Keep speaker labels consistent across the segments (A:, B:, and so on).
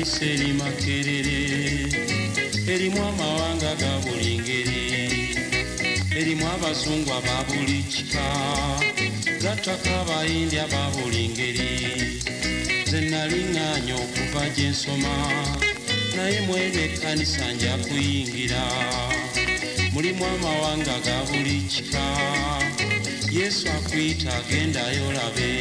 A: eddisa eri Makerere, erimu amawanga ga buli ngeri, erimu abazungu aba buli kika, gattako abayindi aba buli ngeri. Nze nali ŋŋaanya okuva gye nsoma, naye mu ebyo ekkanisa nja kuyingira. Mulimu amawanga ga buli kika, Yesu akuyita agendayo olabe.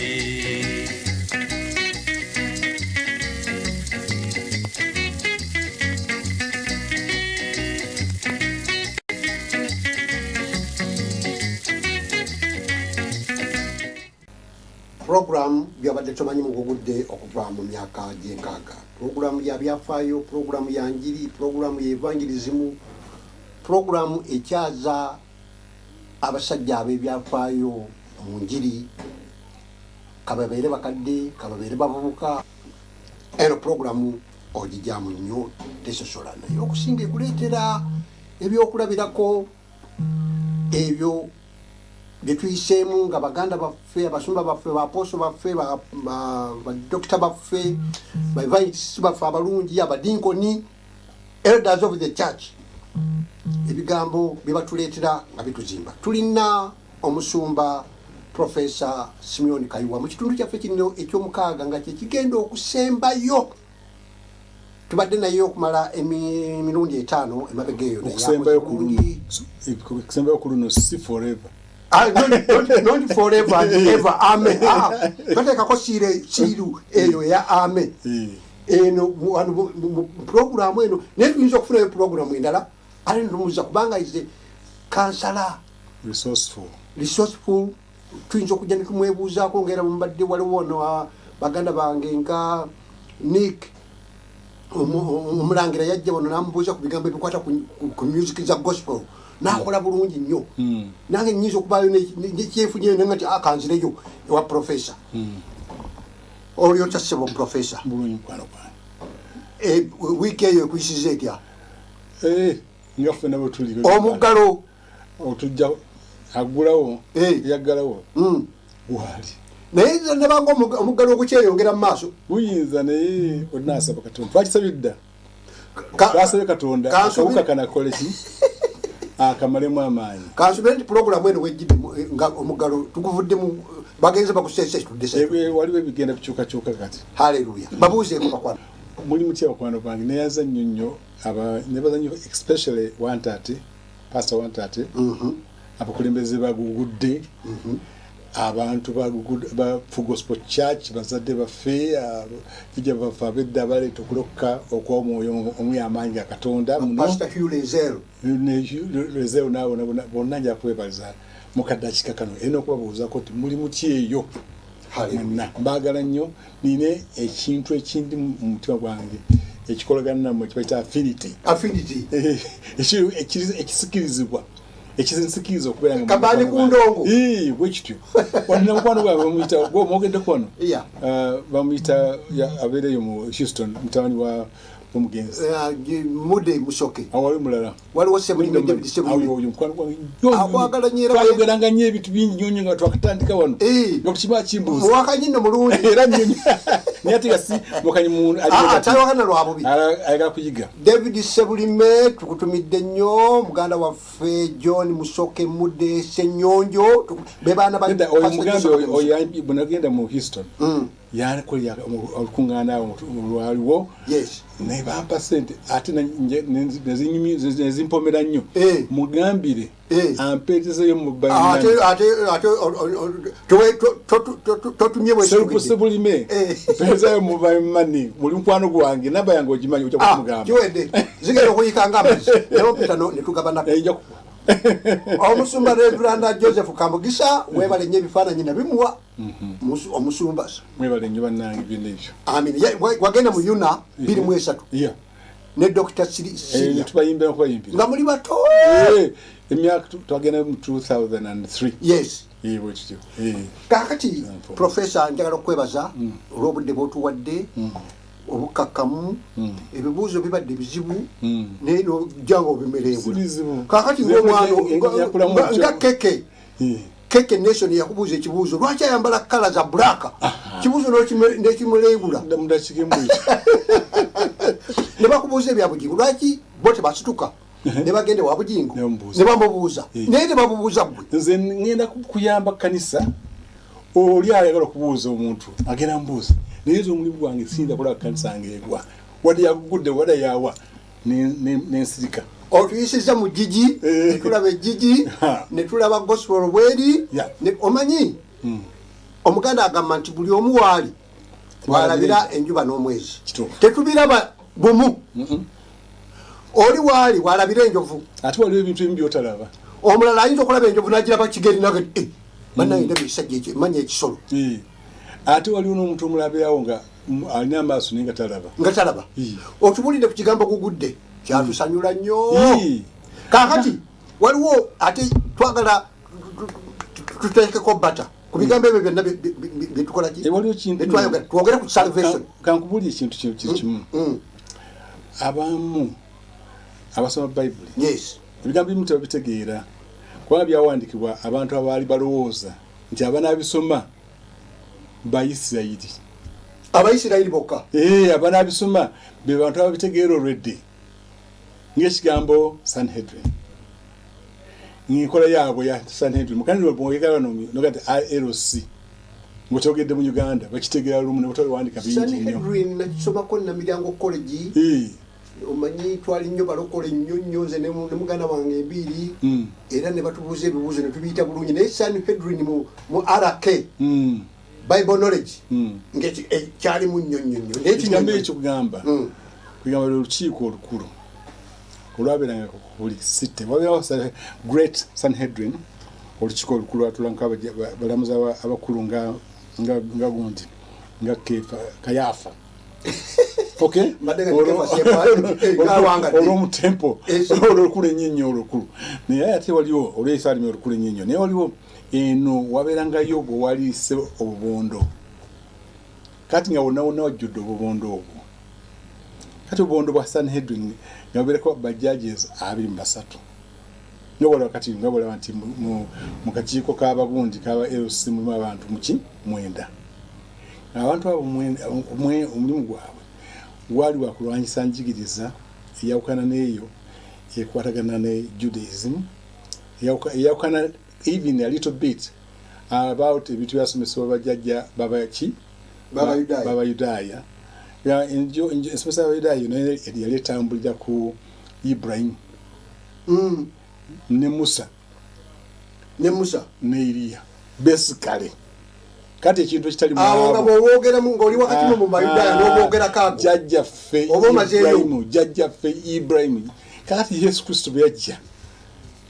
B: Program byabadde tumanyi mugugudde okuva mu myaka gy'enkaaga. Program ya byafaayo, program ya njiri, program ya evangelism, program ekyaza abasajja ab'ebyafaayo mu njiri, kababeere bakadde, kababeere bavubuka. Eno program ogijjamu nnyo tesosola naye okusinga ekuleetera ebyokulabirako ebyo byetuyiseemu nga baganda baffe, abasumba baffe, baaposo baffe, badokita baffe, baevangelist baffe abalungi, abadinkoni, elders of the church. Ebigambo bye batuleetera nga bituzimba. Tulina omusumba Professor Simeon Kayiwa mu kitundu kyaffe kino eky'omukaaga nga kye kigenda okusembayo. Tubadde naye okumala emirundi 5 emabega eyo.
C: Okusembayo ku luno si forever.
B: Not forever and ever. Amen. Batekako siiru eyo ya amen. Eno program eno naye tuyinza okufuna program endala ali ndumuza kubanga ize counselor resourceful. Tuyinza okujja ne tumwebuuzaako ng'era mubadde waliwo no baganda bange nga Nick omulangira yajja wano n'amubuuza ku bigambo ebikwata ku music za gospel. Nakola bulungi nnyo. Nange nyiza okubaayo nekyefunyeyo nengati akanzireyo ewa professor. Olio tasebo professor.
C: Bulungi kwano kwano.
B: Wiki eyo ekuyisiza etya?
C: Ngaffe nabo tuli.
B: Omugalo.
C: Otujja agulawo. Yaggalawo. Wali.
B: Naye ne banga omugalo ogukyeyongera mu maaso.
C: Buyinza naye onasaba Katonda. Twakisabidda. Twasabye Katonda akawuka kanakole ki? Akamalemu amaanyi.
B: Kansubenti program eno wejjidde nga omugalo tuguvuddemu bagenze bakusese tudese.
C: Waliwo ebigenda kukyuka kati.
B: Hallelujah. Babuuzeeko bakwano.
C: Muli mutya bakwano bange neyaza nnyo nebaza nnyo especially 130 Pastor 130. Abakulembeze bagugudde. Abantu ba Full Gospel Church bazadde baffe kijja bafa abedda baleeta okuloka okw'omwoyo omuyamaanyi ga Katonda muno.
B: Pastor Hugh
C: Lezel naabo bonna nja kwebaliza mukaddakiika kano era okubabuuzaako nti muli muki eyo. Mbaagala nnyo nine ekintu ekindi mu mutima gwange ekikolagana nammwe kibayita affinity ekisikirizibwa ekizinsikiriza okubeera nga
B: kabali ku ndongo
C: bwekityo wonna mukwano gwawe bamuyita gw'omwogeddeko wano bamuyita abeereyo mu Houston mutabani wa omugenzi
B: Mude Musoke
C: awali mulala
B: waliwo Sebulime David Sebulime
C: oyo mukwano gwange
B: akwagala nyera
C: twayogeranga nnyo ebintu bingi nnyo nga twakatandika wano okukiba kimbuuza
B: mwakanyinno mulungi
C: era nnyo naye ate si mukanyi
B: atayagana lwabubi
C: ayagala kuyiga
B: David Sebulime tukutumidde nnyo muganda waffe John Musoke Mude Senyonjo bebaana ba
C: oyo mugambe oyo bunagenda mu Houston yakolya olukungaana olwaliwo ne bampa ssente ate nezimpomera nnyo mugambire ampeetezeyo mu Sebulime mpeezayo mu bamani buli mukwano gwange namba yange ogimanyi ojja kumugamba
B: kiwedde zigenda okuyikanga amazzi naye pita netugabana omusumba Reverend Joseph Kambugisa webale nnyo ebifaananyi nabimuwa omusumba
C: mwebale nnyo bannange byonna ebyo
B: amin wagenda mu Yuna 23 ne Dr. Siria
C: tubayimbira okubayimbira
B: nga muli bato
C: emyaka twagenda mu 2003
B: yes
C: bwekityo
B: kakati Professor njagala okwebaza olw'obudde bw'otuwadde obukakamu ebibuuzo bibadde bizibu naye n'ojjanga obimerengula kakati ng'omwana nga Keke Nation yakubuuza ekibuuzo lwaki ayambala kala za black kibuuzo n'ekimulengula ne bakubuuza ebyabujingo lwaki bo tebasituka ne bagende wa bujingo ne bamubuuza naye tebamubuuza gwe.
C: Nze ngenda kuyamba kanisa oli ayagala okubuuza omuntu agenda mubuuza naye nze omulimu gwange sinza kola kanisa ngeegwa wadde yagugudde wadde yawa nensirika.
B: Otuyisiza mu jiji netulaba ejiji netulaba gospel bweri omanyi omuganda agamba nti buli omu waali walabira enjuba n'omwezi tetubiraba bumu. Oli waali walabira enjovu
C: ate waliwo ebintu ebimu byotalaba.
B: Omulala ayinza okulaba enjovu n'agiraba kigeri nage bannayinda bisajja ekyo manya ekisolo.
C: Ate waliwo n'omuntu omulabirawo nga alina amaaso naye nga talaba.
B: Otubulidde ku kigambo gugudde kyatusanyula nnyo. Kaakati waliwo ate twagala tuteekeko bata ku bigambo ebyo byonna byetukola ki twogere ku salvation.
C: Kankubuli ekintu kiri kimu abamu abasoma bayibuli ebigambo bimu tebabitegeera kubanga byawandikibwa abantu abaali balowooza nti abanaabisoma Bayisirayiri.
B: Abayisirayiri bokka
C: abanaabisoma be bantu ababitegeera olwedde ng'ekigambo Sanhedrin nkola yaabwe ya Sanhedrin mukaniro bwogera nogati ILC ngokyogedde mu Uganda bakitegeera lumu ne butawandika bingi nnyo.
B: Sanhedrin nakisomako na Miryango College omanyi twali nnyo balokole nnyo nze ne muganda wange ebiri era ne batubuuza ebibuuzo ne tubiyita bulungi naye Sanhedrin mu RK Bible knowledge kyali mu nnyo
C: ekigambo ekyo kugamba kugamba olukiiko olukulu olwabeeranga buli site wabeerawo Great Sanhedrin olukiiko olukulu atulanka balamuza abakulu nga gundi nga Kayafa olwomutempo olwolukulu ennyo olukulu naye ate waliwo olwesaalimi olukulu ennyo naye waliwo eno wabeerangayo obwo waliise obubondo kati nga wonna wajjudde obubondo obwo kati obubondo bwa Sanhedrin nga bubeerako bajudges 23 nobala kati nga bolaba nti mu kakiiko k'abagundi k'aba LC mulimu abantu mwenda abantu abo omulimu gwabwe wali wakulwanyisa njigiriza eyawukana n'eyo ekwatagana ne Judaism eyawukana even a little bit about ebintu byasomesebwa bajjajja b'Abayudaaya esomesa y'Abayudaaya naye yali etambulira ku Ibrahim ne Musa ne Iriya basically kati ekintu ekitali
B: nga bw'owoogeramu ng'oli wakati mu Bayudaaya n'obwogera kaago
C: jjajjaffe Ibrahim kati Yesu Kristo bwe yajja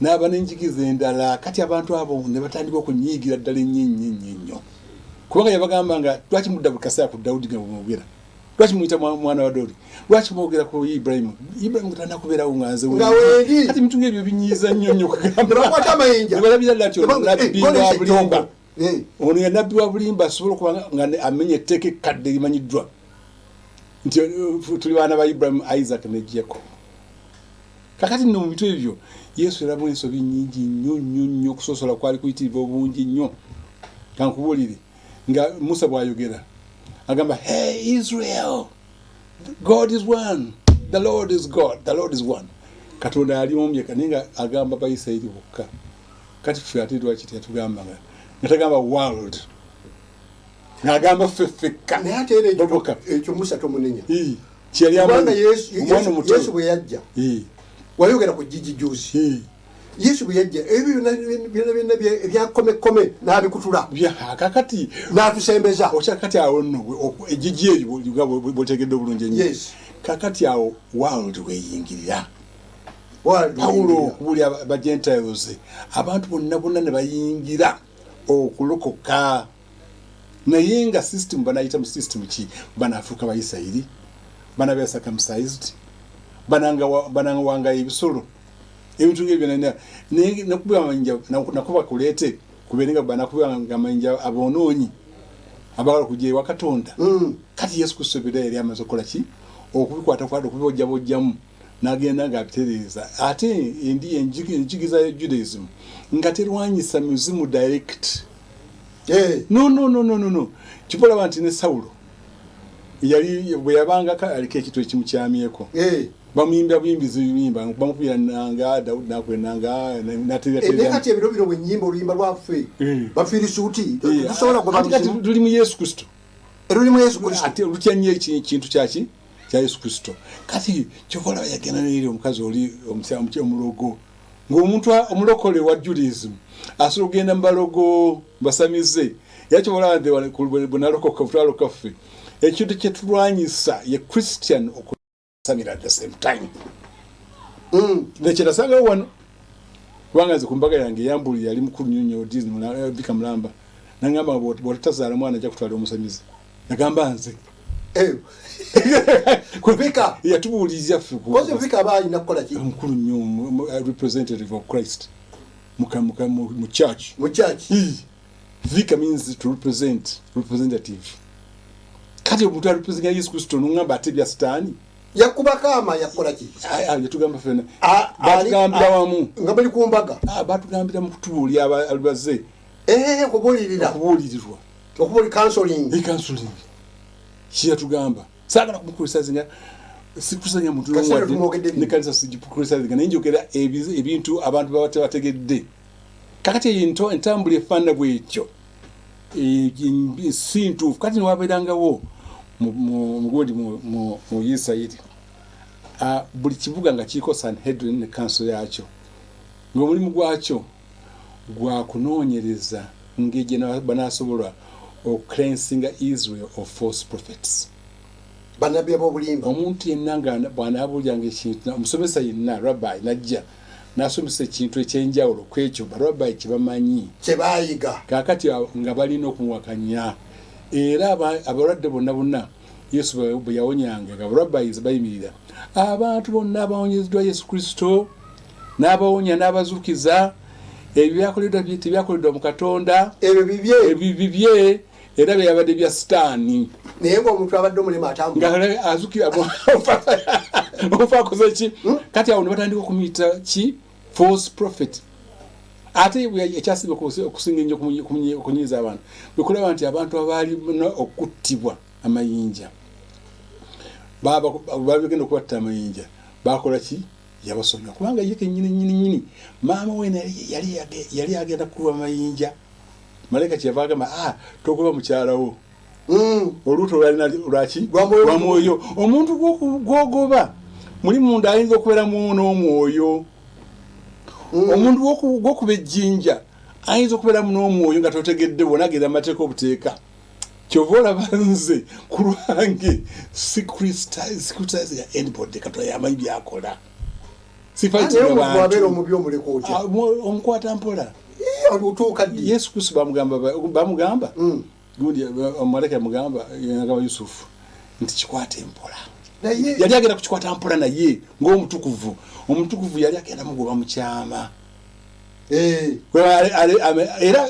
C: n'aba n'enjigiriza endala kati abantu abo ne batandika okunyiigira ddala ennyo kubanga yabagamba nga lwaki mudda buli kaseera ku Dawudi nga bwemwogera lwaki muyita mwana wa Dawudi lwaki mwogera ku Ibrahim gutandika kubeerawo nga nze kati ebintu ng'ebyo binyiiza nnyo kugambabalabira ddala nti nabbi wa bulimba ono ye nabbi wa bulimba asobola okuba nga amenya etteeka ekkadde erimanyiddwa nti tuli baana ba Ibrahim, Isaac ne Jacob. Kakati nno mu bintu ebyo Yesu eramu ensobi nnyingi nnyo okusosola kwali kuyitiriva obungi nnyo. Kankubuulire nga Musa bw'ayogera agamba, hey Israel, God is one, the Lord is God, the Lord is one. Katonda ali omyeka naye nga agamba Bayisirayiri bokka. Kati ffe ate lwaki tetugamba nga tagamba world n'agamba ffeffekka
B: naye ate era ekyo Musa tomunenya
C: kubanga
B: Yesu bwe yajja wayogera ku jiji juzi Yesu bwe yajja ebyo byonna ebyakomekome n'abikutula
C: kakati
B: n'atusembeza
C: okyakati awo nno ejiji eyo bwotegedde obulungi ennyo kakati awo world weyingirira Pawulo okubulya abagentiles abantu bonna ne bayingira okulokoka naye nga system banayita mu system ki banaafuuka Bayisirayiri banabeera circumcised bananga wanga ebisolo ebintu ng'ebyo nakuba amayinja nakuba kuleete kubeerenga banakuba nga amayinja aboonoonyi abagala kujja ewa Katonda kati Yesu Kristo ebira yali amaze okukola ki okubikwata kwada okubibojjabojjamu n'agenda ng'abitereeza ate endi enjigiriza ya Judaism nga terwanyisa muzimu direct no kipolaba nti ne Sawulo yali bwe yabanga aliko ekitu ekimukyamyeko bamuyimba buyimbizi biyimba bamupira nanga Daudi nakwenanga nateera
B: kati ebiro bino bwe nnyimba oluyimba lwaffe bafiiri suuti tusobola kuba
C: tuli mu Yesu Kristo
B: eruli mu Yesu Kristo
C: ate lukyanye ekintu kyaki kya Yesu Kristo kati kyokola bayagenda n'eri omukazi oli omulogo ng'omuntu omulokole wa Judaism asobola okugenda mu balogo basamize yakyobola bwenalokoka butwaloka ffe ekintu kyetulwanyisa ye Christian okusamira at the same time nekyerasangawo wano kubanga nze ku mbaga yange yambuli yali mukulu nnyo Disney Bika Mulamba nangamba bw'otatazaala mwana ajja kutwala omusamize nagamba nze
B: kubika
C: yatubuuliriza ffe
B: koze Vika aba alina kukola ki
C: omukulu nnyo representative of Christ mu church Vika means to represent representative kati omuntu arepresenta Yesu Kristo nungamba ate bya sitaani
B: yakubakama yakola ki
C: yatugamba fena batugambira wamu
B: nga bali ku mbaga
C: batugambira mu kutubuulya abaze
B: okubuulirirwa okubuli counseling kiyatugamba saagala kumukulisazinga sikusanya muntu ne kanisa sijikulisazinga naye njogera ebintu abantu baba tebategedde kakati entambula efaana bwekyo si ntuufu kati newabeerangawo mugundi mu Isirayiri buli kibuga nga kiriko Sanhedrin ne kanso yakyo ng'omulimu gwakyo gwa kunoonyereza ng'egye banaasobola cleansing Israel of false prophets. Banabya bobulimba.
C: Omuntu yenna nga bw'anaabuulyanga ekintu omusomesa yenna rabbi najja n'asomesa ekintu ekyenjawulo kwekyo barabbi kibamanyi
B: kye baayiga
C: kaakati nga balina okumuwakanya era abalwadde bonna Yesu bwe yawonyanga nga barabbi bayimirira abantu bonna abawonyezeddwa Yesu Kristo n'abawonya n'abazuukiza ebyakoleddwa tebyakoleddwa mu Katonda
B: ebyo
C: bibye era byabadde bya sitaani
B: naye ng'omuntu abadde omulema atambula
C: nga azukira ofakoze ki kati awo ne batandika okumuyita ki false prophet ate ekyasinga okusinga ennyo okunyiiza abantu bekulaba nti abantu abaali okuttibwa amayinja babagenda okubatta amayinja bakola ki yabasomya kubanga ye kennyini maama we yali agenda kukuba amayinja malayika kyeva agamba togoba mukyalawo oluuto lwaki lwa mwoyo omuntu gwogoba muli munda ayinza okubeeramu n'omwoyo omuntu gwokuba ejjinja ayinza okubeeramu n'omwoyo nga totegedde bonageera amateeka obuteeka kyova olaba nze ku lwange sikritisiga anybody Katonda yamanyi byakola omukwata mpola Yesu Kristo bamugamba gundi omumaleka yamugamba Yusufu nti kikwata empola yali agenda kukikwata mpola naye ng'omutukuvu yali agenda mugoba mu kyama era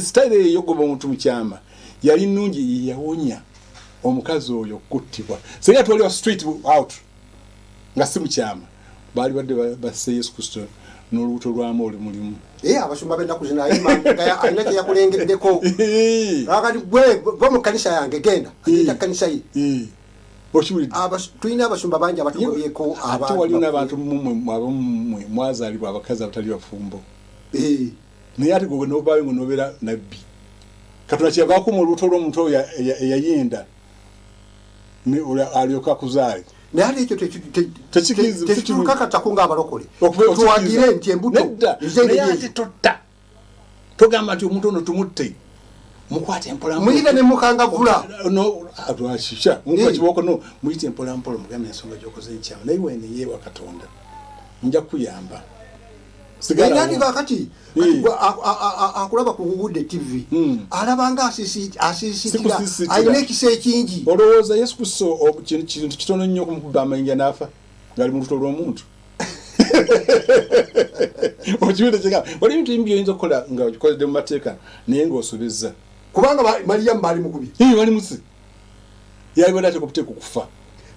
C: sitayire eyogoba omuntu mu kyama yali nnungi yawonya omukazi oyo kuttibwa singa twali wa street out nga si mu kyama baali badde basse Yesu Kristo n'olubuto lwamu oli mulimu
B: abasumba b'ennaku zino alina kye yakulengeddeko akati gwe va mu kanisa yange genda ayita kanisa ye tulina abasumba bangi abatugobyeko
C: ate waliwo n'abantu mumwe mwazaalibwa abakazi abatali bafumbo naye ate gwe n'obaayo ng'onobeera nabbi Katonda kyavaako mu lubuto lw'omuntu oyo eyayenda alyoka akuzaale
B: naye ekyo tekikakataku ng'abalokole tuwagire nti embuto
C: ate totta togamba nti omuntu ono tumutte mukwate empola
B: muyita ne mukangavula
C: atwashisha mungu kiboko no muyite empola mugambe ensonga gy'okoze ekyama naye wene yeewa Katonda nja kuyamba
B: sigala kakati akulaba ku Google TV alabanga asisitira ayina ekisa ekingi
C: olowooza Yesu Kristo kintu kitono nnyo okumukuba amayinja n'afa ngali mu lubuto lw'omuntu okiwulira kyeka wali ebintu ebimu by'oyinza okukola nga okikozedde mu mateeka naye ng'osobezza
B: kubanga Mariyamu baali mukubi
C: bali musi yalibadde ateeka okuteeka okufa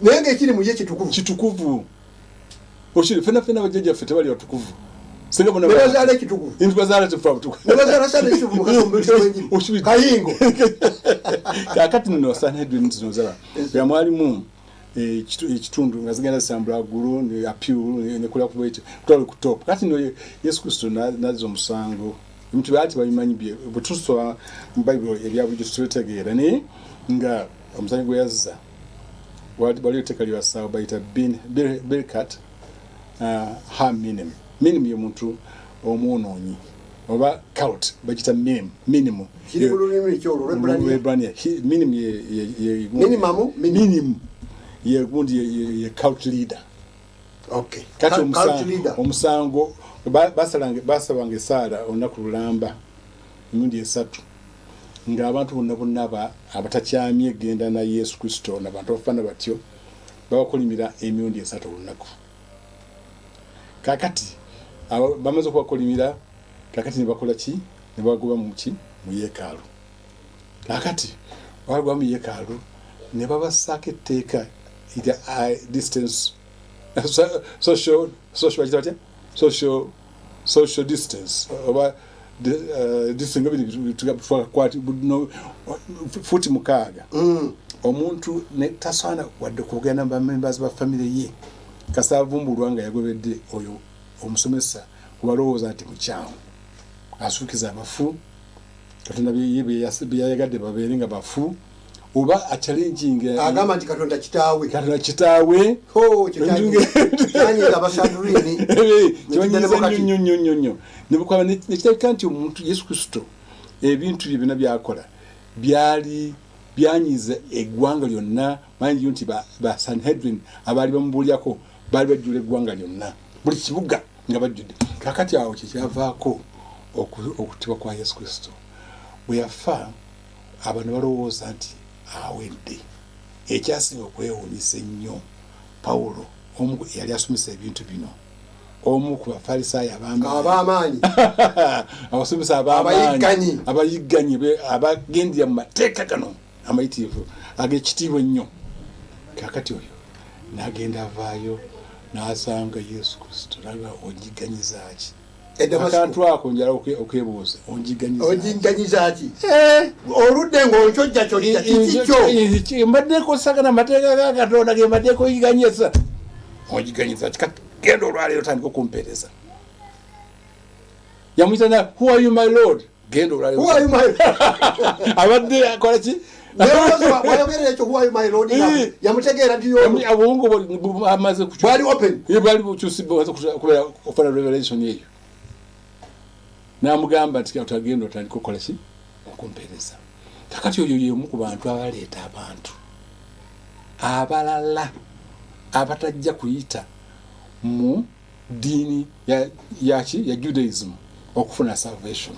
B: naye ng'ekiri mu ye kitukuvu
C: okiri fena bajjajjaffe tebali batukuvu singa bona
B: bazala ekitugu
C: intu bazala tufabutu
B: bazala sana ekitugu kasumbe kayingo
C: kakati no Sanhedrin zinozala ya mwalimu ekitundu nga zigenda sambula guru ne appeal ne kula kubwete kutwala ku top kati no Yesu Kristo nazo musango mtu bati bayimanyi bye butuso mu Bible ebyabujo tutegeera ne nga omusango gwe yazza bali otekaliwa sawa bayita Birkat ha minim ye muntu omwononyi oba cult bagita minimum
B: kiri bululimi kyolo
C: Rebrania minim ye minimum ye gundi ye cult leader.
B: Okay,
C: kati omusango basabange sala onakulamba emirundi esatu nga abantu bonna abatakyamye genda na Yesu Kristo n'abantu bafana batyo babakolimira emirundi esatu olunaku. Kakati bamaze okubakolimira kakati ne bakola ki ne bagoba mu yeekaalu. Kakati bagwa mu yeekaalu ne babasaka etteeka distance social distance oba distance ngabiri tugakwati no futi mukaaga omuntu ne tasana wadde kugenda ba members ba family ye kasavumbulwa nga yagobedde oyo omusomesa kubalowooza nti mukyamu asukiza abafu katonda yayagadde babeere nga bafu oba a challenging
B: agamba nti katonda
C: kitaawe
B: kyanyega basandurini
C: nyonyo nebukaba nekiteka nti omuntu Yesu Kristo ebintu byonna byakola byanyiza eggwanga lyonna manyi nti ba Sanhedrin abaali bamubuulyako baali bajjula eggwanga lyonna buli kibuga nga bajjudde. Kakati awo kyekyavaako okutibwa kwa Yesu Kristo bwe yafa abantu balowooza nti awedde. Ekyasinga okwewuunyisa ennyo Pawulo omu yali asomesa ebintu bino omu ku Bafalisaayo
B: ab'amaanyi
C: abasomesa ab'amaanyi abayigganyi abagendera mu mateeka gano amayitirivu ag'ekitiibwa ennyo. Kakati oyo n'agenda avaayo n'asanga Yesu Kristo naga onjiganyiza ki akantu ako njala okwebuuza
B: onjiganyiza ki oludde ng'onkyojja kikyo
C: mbaddeko sagana mateeka ga Katonda ge mbaddeko oyiganyisa onjiganyiza ki genda olwaleero tandika okumpeereza yamuyita na who are you my lord genda olwaleero
B: who are you my
C: abadde akola ki
B: wayogerera ekyo who are you my lord yamutegeera nti
C: obwongo amaze
B: bwali open
C: bwali bukyusibwa kubera ofuna revelation eyo n'amugamba nti otagenda otandika okukola ki okumpeereza. Kakati oyo y'omu ku bantu abaleeta abantu abalala abatajja kuyita mu ddiini ya Judaism okufuna salvation.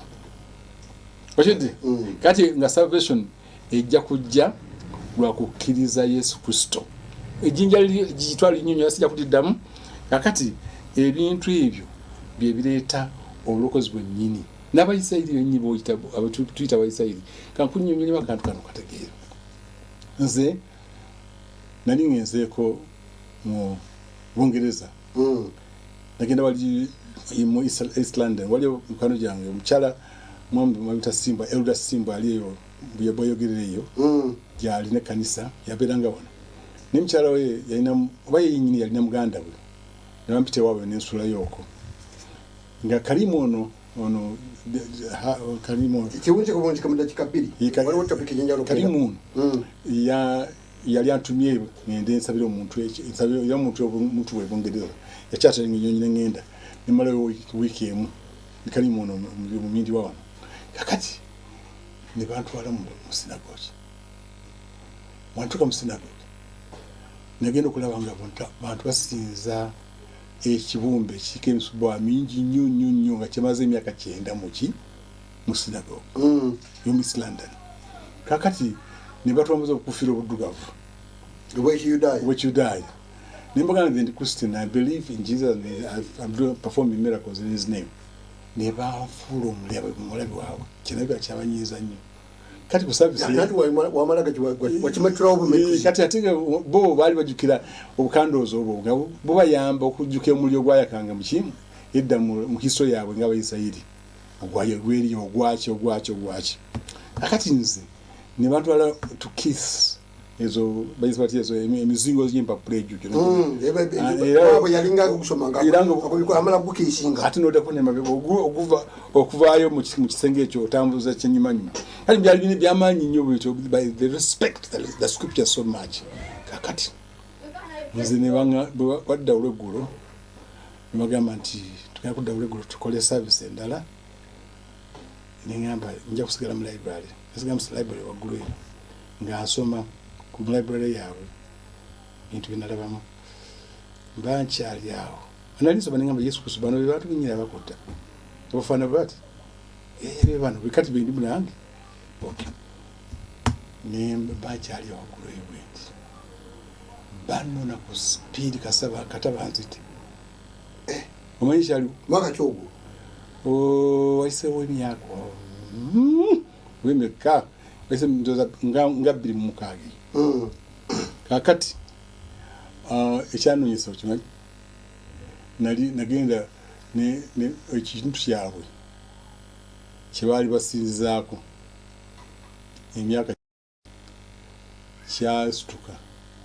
C: Okidde kati nga salvation ejja kujja lwa kukkiriza Yesu Kristo. Ejjinja ligitwala linnyonnyo yasijja kudiddamu. Kakati ebintu ebyo bye bireeta obulokozi bwennyini n'Abayisirayiri bennyini tuyita Abayisirayiri kankunnyonnyolera akantu kano kategeera. Nze nali ngenzeeko mu Bungereza nagenda wali mu East London wali mukwano gyange omukyala mwamita Simba Elder Simba aliyo bweyogerera eyo gyali n'ekkanisa yabeeranga wano n'omukyala we yalina oba yennyini yalina muganda we nabampita ewaabwe n'ensulayo okwo nga Kalimu ono Kalimu
B: kiwunjika mu dakika bbiri waliwo topic enjalo
C: Kalimu yali antumye ngende nsabira omuntu nsabira omuntu we Bungereza yakyata ennyonyi n'engenda nemala wiiki emu Kalimu ono mu mindi wa wano. Kakati ne bantwala mu sinagogi wantuka mu sinagogi nagenda okulaba nga bantu basinza ekibumbe kiriko emisubwa mingi nnyo nga kyamaze emyaka 9 mu sinagogi y'omu East London. Kakati ne batwamaze okufira obuddugavu obw'Ekiyudaaya nembagana nti Christian, I believe in Jesus and I'm performing miracles in his name. Ne bafuula omulabi waabwe kyenabika kyabanyiiza nnyo. Kati ku service kati ate bo baali bajjukira obukandoozi obwo nga bubayamba okujjuka omuliro gwayakanga mu kimu edda mu history yaabwe ng'Abayisirayiri ogwaki akati nze ne batwala to kiss ezo bayisibati ezo emizingo gy'empapula egyo
B: yalinga gusoma amala gukiisinga
C: ate n'otakuna emabega okuvaayo mu kisenge ekyo otambuza kyenyumanyuma kati byali byamaanyi nnyo bwekyo they respect the scripture so much kakati nze ne wadda olweggulo ne bagamba nti tugenda kudda olweggulo tukole service endala neŋŋamba nja kusigala mu library nasigala mu library waggulu eyo nga nsoma ku library yaabwe bintu binalabamu mba nkyali awo analinsoma neŋŋamba Yesu Kristo bano be bantu benyira bakutta obufaana bwati be bano bikati bendi mulange ne mba nkyali waggulu eyo bwenti bano na ku speed kasaba kataba nzite omanyi kyaliwo
B: mwaka kyogo
C: waisewo emyaka wemeka waise ndoza nga 26 kakati ekyanonyesa okimanyi nagenda ekintu kyabwe kyebaali basinzizaako emyaka kyesituka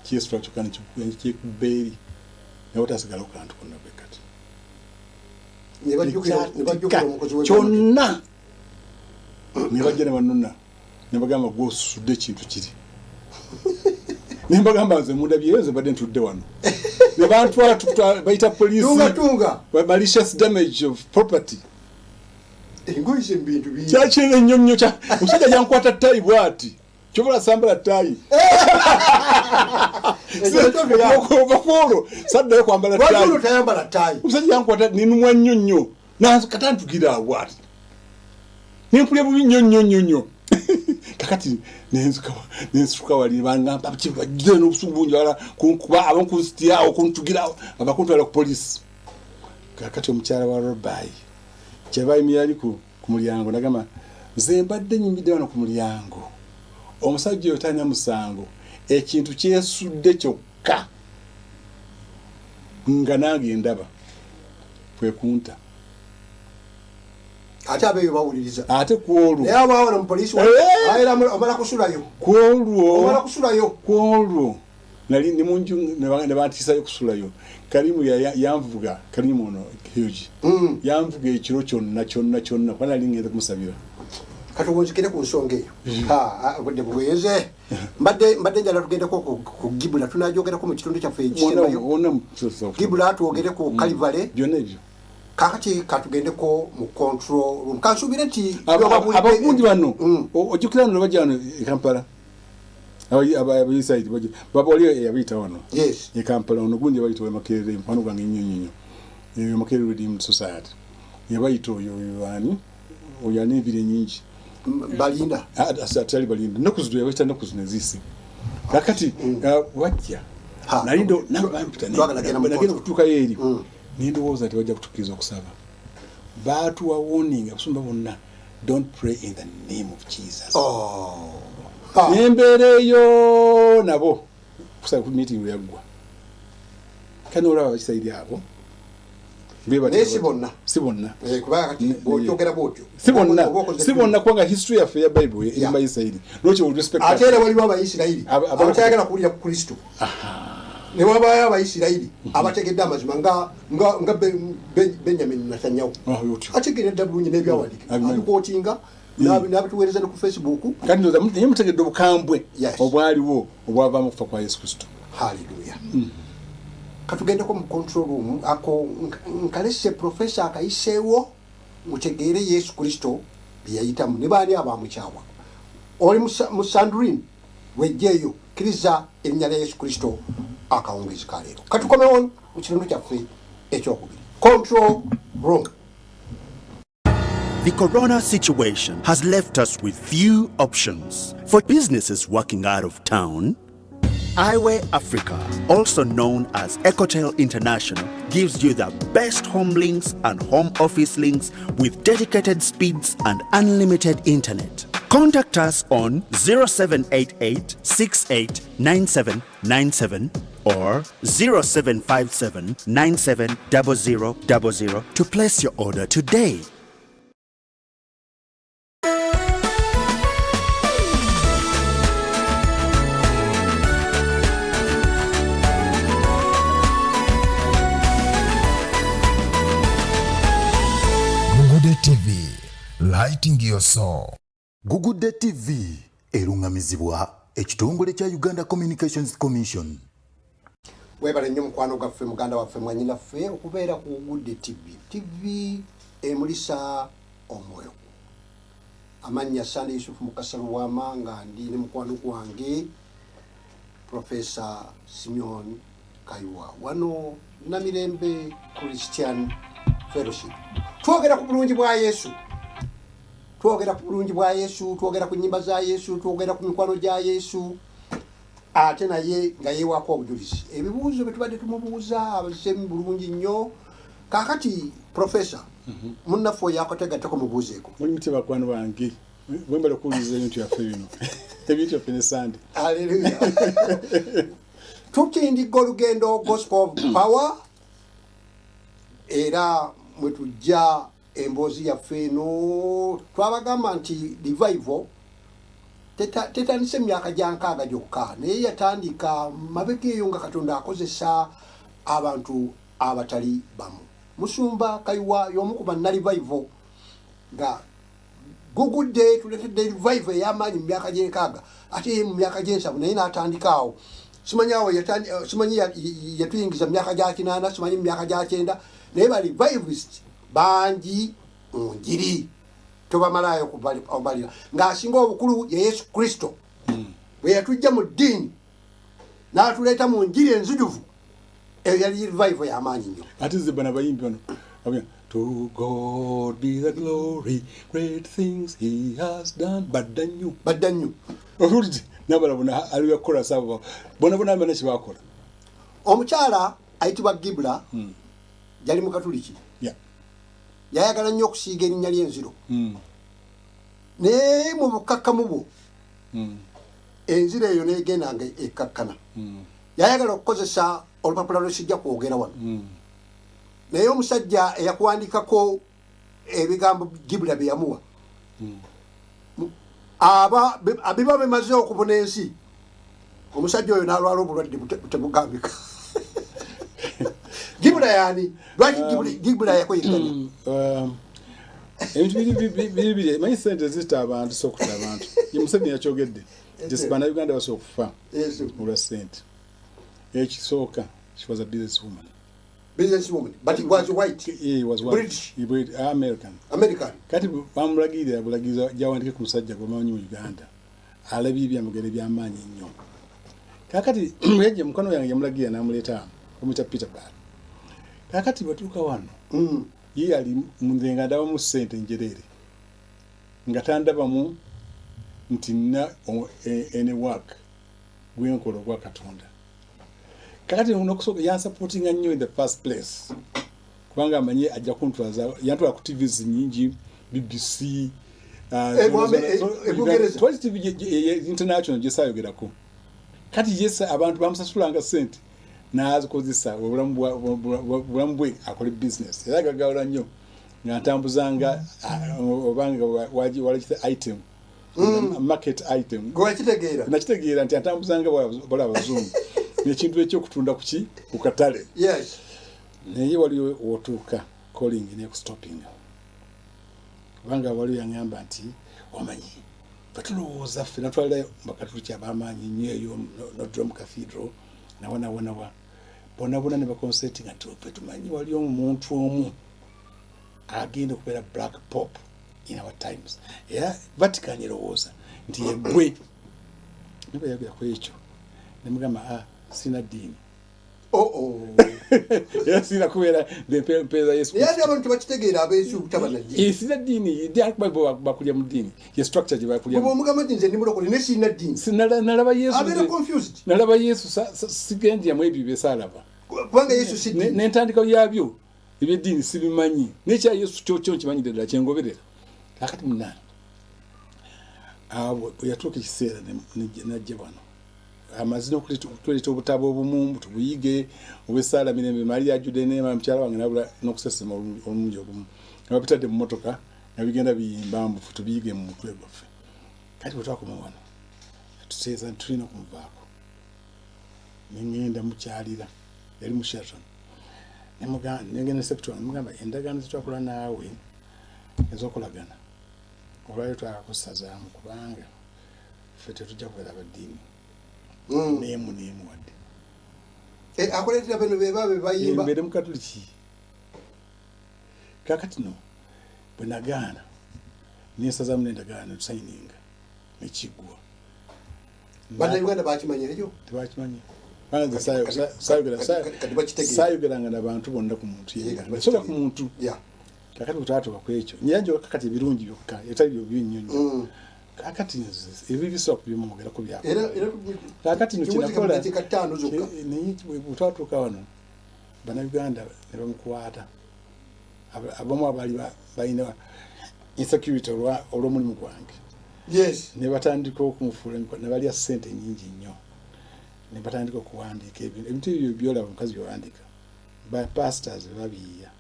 C: kyokka nekyekubeeri naye otasigalawo kantu konna bwekati kyonna ne bajja ne banona ne bagamba gw'osudde ekintu kiri ne mbagamba nze mundabyeyo nze badde ntudde wano ne bantwala bayita poliisi malicious damage of property kyakirina ennyonnyo omusajja gyankwata ttayi bw'ati kyobola sambala ttayi bakuolwo saddayo kwambala ttayi omusajja gyankwata ninumwa nnyonnyo kata ntugira awo bw'ati nempulya bubi nnyo kakati nensituka wali bangamba bajja n'obusugu bungi kunkuba abankunsitirawo kuntugirawo abakuntwala ku poliisi kakati omukyala wa Robai kyebayimira ali ku mulyango nagamba nze mbadde nyimbidde wano ku mulyango omusajja oyo talina musango ekintu kyesudde kyokka nga nange ndaba kwekunta
B: ate abeyo bawuliriza
C: ate kwolwo
B: naye abaawona mu poliisi ayera amala kusulayo
C: kwolwo nali ndi munju ne bantiisayo kusulayo Kalimu yanvuga Kalimu ono huge yanvuga ekiro kyonna kuba nali ngenda kumusabira
B: kati obunzikire ku nsonga eyo budde buweze mbadde njala tugendeko ku Gibula tunajogerako mu kitundu kyaffe ekisembayo Gibula twogere ku Kalivale
C: byonna ebyo
B: kakati katugendeko mu control room kansubire nti
C: abagundi bano ojjukira no bajja wano e Kampala abayisaidi babali yabiyita wano e Kampala ono gundi bayita Makerere mpano gwange nnyonyo Makerere Redeemed Society yabayita oyo ani ebire nyingi
B: balinda
C: asatali balinda nakuzido yabayita nakuzido nezisi kakati wajja nalindo nagenda kutuuka yeri nindowooza nti bajja kutukkiriza okusaba baatuwa warning abasumba bonna don't pray in the name of Jesus nembeera eyo nabo kusaba ku meeting yaggwa kani olaba bakisairi abo si bonna si bonna kubanga history yaffe ya Bible eri Bayisirayiri nokyo respect
B: ate era waliwo Abayisirayiri abatayagala kuwulira ku Kristo ne wabayo Abayisirayiri abategedde amazima nga Benjamin Netanyahu ategeredde bulungi n'ebyawandika abikootinga n'abituweereza ne ku Facebook
C: kati naye mutegedde obukambwe obwaliwo obwavaamu okufa kwa Yesu Kristo.
B: Haleluya. Katugendeko mu control room ako nkalese professor akayiseewo mutegeere Yesu Kristo byayitamu ne baali abamukyawa oli mu Sandrine wejjeeyo kiriza erinnya lya Yesu Kristo akawungizika leero. Katukomewo mu kitundu kyaffe ekyokubiri. Control room.
D: The corona situation has left us with few options. For businesses working out of town, Highway Africa, also known as Ecotel International, gives you the best home links and home office links with dedicated speeds and unlimited internet. Contact us on 0788 689797 or 0757 970000 to place your order today.
E: Gugude TV, lighting your soul.
F: Gugude TV erungamizibwa ekitongole kya Uganda Communications Commission.
B: Webale nnyo mukwano gaffe muganda waffe mwanyinaffe okubeera ku Gugude TV emulisa omwoyo. Amanya Sande Yusuf Mukasalu w'amanga ndi ne mukwano gwange Professor Simeon Kayuwa wano Namirembe Christian Fellowship. Twogera ku bulungi bwa Yesu. Twogera ku bulungi bwa Yesu, twogera ku nnyimba za Yesu, twogera ku mikwano gya Yesu. Ate naye nga yeewako obujulizi. Ebibuuzo bye tubadde tumubuuza abasemi bulungi nnyo. Kaakati Professor, munnaffe oyo akategattako mubuuzeeko.
C: Muli mutya bakwano bange. Bwembala okuwuliriza ebintu byaffe bino. Ebintu byaffe ne Sande.
B: Haleluya. Tutindiga olugendo Gospel of Power. Era mwe tujja emboozi yaffe eno twabagamba nti revival tetandise myaka gya nkaaga gyokka naye yatandika mabega eyo nga Katonda akozesa abantu abatali bamu. Musumba Kayuwa y'omu ku banna revival nga Gugude tuletedde revival ey'amaanyi mu myaka gy'enkaaga ate mu myaka gy'ensavu naye n'atandikaawo. Simanyi yatuyingiza mu myaka gya 8, simanyi mu myaka gya 9 naye ba revivalist bangi njiri tobamalayo kubalira ng'asinga obukulu ya Yesu Kristo bwe yatujja mu ddiini n'atuleeta mu njiri enzijuvu eyo yali revival y'amaanyi nnyo.
C: Ate zibana bayimbi bano to God be the glory, great things he has done. Baddanyu olulidi nabala bona aliyo kola sabo bona amene kibakola.
B: Omukyala ayitibwa Gibla yali mu Katuliki. Yayagala nnyo okusiiga erinnya ly'enziro. Naye mu bukakkamu bwo enziro eyo n'egendanga ekkakkana. Yayagala okukozesa olupapula lw'esijja kwogera wano. Naye omusajja eyakuwandikako ebigambo Gibula bye yamuwa biba bimaze okubuna ensi. Omusajja oyo n'alwala obulwadde tebugambika. Gibula yani lwaki Gibula yakoyekanya
C: ebintu biri manyi sente zita abantu sokuta abantu Museveni yakyogedde just bana Uganda basobola okufa olwa sente. Ekisooka she was a businesswoman
B: but he was white.
C: He was white.
B: British.
C: American. Kati bamulagirira bulagiza jawandike ku musajja gwomanyi mu Uganda alabye ebyamugere by'amaanyi nnyo. Kakati yajja mukono yange yamulagira n'amuleeta omuyita Peter Bar. Kakati batuuka wano ye yali munzenga ndaba mu ssente njerere nga tandabamu nti nina ene work gwenkola ogwa Katonda. Kakati unokusooka yansupportinga nnyo in the first place kubanga amanyi ajja kuntwaza yantwala ku TVs nyingi BBC international gyesayogerako. Kati yesa abantu bamusasulanga ssente n'azikozesa obulamu bwe akola business era gagawula nnyo nga ntambuzanga obanga walakita item market item nakitegeera nti atambuzanga bola abazungu n'ekintu ekyokutunda ku katale. Naye waliwo otuuka calling nekusstopping kubanga waliwo yaŋŋamba nti omanyi batulowooza ffe natwalirayo bakatuliki ab'amaanyi nnyo eyo Notre-Dame Cathedral nawonawonawa bona ne baconcertinga nti ffe tumanyi wali omuntu omu agenda okubeera black pop in our times era Vatican erowooza nti yegwe niba yagera ku ekyo nemugamba sina ddiini era sina kubeera mpeeza Yesu
B: naye abantu bakitegeera abeesu tabanaddiini
C: sina ddiini bakulya mu ddiini ye structure gye bakulya
B: omugamba nti nze ndi mulokole ne sina ddiini
C: nalaba Yesu
B: abeera confused
C: nalaba Yesu sigendyamu ebyo bye saalaba
B: kubanga Yesu si ddiini
C: n'entandika yabyo ebyeddiini sibimanyi n'ekya Yesu kyo nkimanyire ddala kyengoberera. Kakati munnana abo yatuuka ekiseera najja wano amazina okuleta obutabo obumu tubuyige obwessaala Mirembe Maria Jude Neema mukyala wange nabula n'okusesema olungi obumu nga babitadde mu motoka nga bigenda biyimba mbu tubiyige mu mutwe gwaffe kati bwe twakoma wano tuteesa tulina kumuvaako nengenda mukyalira yali mu Sheraton negenda September nemugamba endagaano zetwakola naawe ez'okolagana olwali twakakusazaamu kubanga ffe tetujja kubeera abaddiini neemu wadde
B: akoletera bano bebabe bayimba
C: mbere mukatuliki kakati no bwe nagaana nensazaamu nendagaana tusayininga nekiggwa
B: bannayuganda bakimanya ekyo
C: tebakimanyi sayogeranga nabantu bonna ku muntu yesoga ku muntu kakati bwetwatuuka ku ekyo nyanjo kakati ebirungi byokka etali byo byonyonyo kakati ebi bisobola kubimwogerako byako kakati nokinakola bwetwatuuka wano bannayuganda ne bamukwata abamu abaali balina insecurity olw'omulimu gwange ne batandika okumufuula ne balya ssente nyingi nnyo ne batandika okuwandiika ebintu ebyo byolaba omukazi byewandiika bapastors babiyiya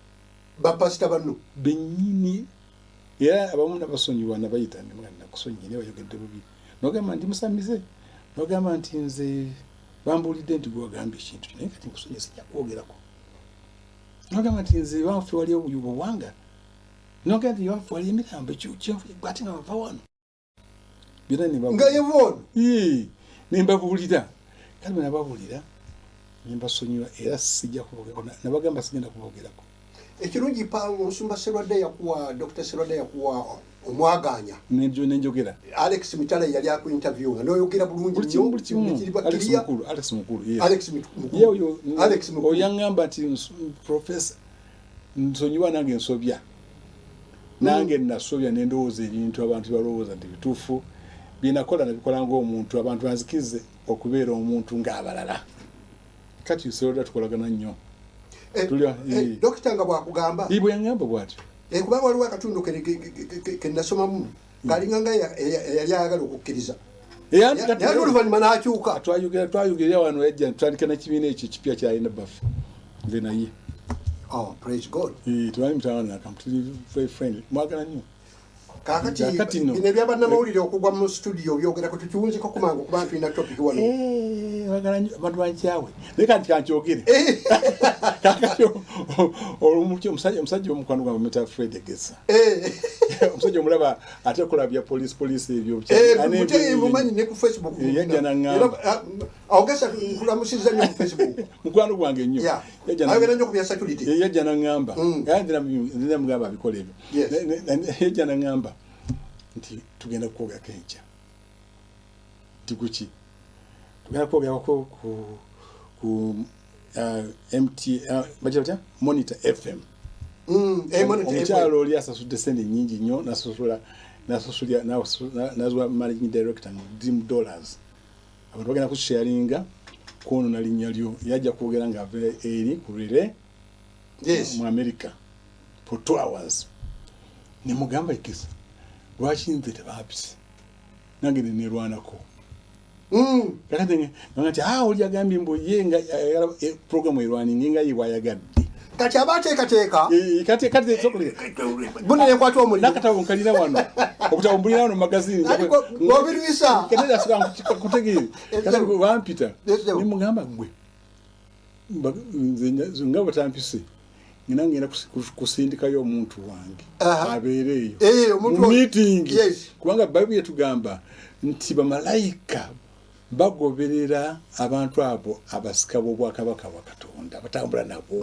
B: bapasita banno
C: bennyini era abamu nabasonyiwa nabayita nakusonyiye ne bayogedde bubi nogamba ndi musamize nogamba nti nze bambuulidde nti gwagamba ekintu naye kati nkusonyiye sijja kwogerako nogamba nti nze wanfe waliwo obuyuba wanga nogamba nti wanfe wali emirambo ate nga bava wano
B: nga yevono
C: nembabuulira kati bwe nababuulira nembasonyiwa era sijja kubogerako nabagamba sigenda kubogerako
B: ekirungi omusumba Serwadda yakuwa Dr. Serwadda yakuwa omwaganya
C: nenjogera
B: Alex Mitala yali aku interview nga noyogera bulungi nnyo Alex Mukulu
C: oyangamba nti professor nsonyiwa nange nsobya nange nasobya nendowooza ebintu abantu balowooza nti bituufu binakola nabikola ng'omuntu abantu banzikize okubeera omuntu ng'abalala kati Serwadda tukolagana nnyo
B: Dokita nga bwakugamba
C: bwe yangamba bw'atyo
B: kuba waliwo akatundu ke nasomamu kalinga nga yali ayagala okukkiriza naye oluvannyuma n'akyuka
C: twayogera wano yajja tutandika nekibiina ekyo ekipya kyalina baffe nze naye
B: praise God
C: tewali mutawanakamu tuli very friendly mwagala nnyo
B: kakati bino ebyabannamawulire okugwa mu studio byogerako tukiwunziko kumanga okuba tulina topic wano
C: abantu bankyawe naye kanti kankyogere kakati omusajja omukwano gwange meta Fred Egesa omusajja omulaba ate okola bya polisi ebyo
B: mumanyi ne ku Facebook
C: yajja naŋŋamba
B: Ogesa nkulamusiza nnyo mu Facebook
C: mukwano gwange nnyo
B: ayogera nnyo ku bya security
C: yajja naŋŋamba ndina mugamba abikola ebyo yajja naŋŋamba nti tugenda kwogera kenkya tikuki tugenda kwogerako ku MT bajja Monitor FM omukyalo oli asasudde sente nyingi nnyo nazuwa managing director $10 abantu bagenda kusharinga kono na linnya lyo yajja kwogera nga ava eri ku Rere mu America for 2 hours ne mugamba ikisa lwaki nze tebapise nange nerwanako kakati ngati oli agambye mbu ye nga program erwaninga nga ye bwayagadde
B: kati abateekateeka
C: kati sokolera
B: bunene kwatwa omuliro
C: nakatabo nkalira wano okutambulira wano magazini
B: ngobirwisa
C: kenera sika kutegeere kati wampita ni mugamba gwe nze nga batampise ngina ngenda kusindikayo omuntu wange abeereyo mu meeting kubanga Bible yetugamba nti bamalayika bagoberera abantu abo abasika bw'obwakabaka bwa Katonda batambula nabo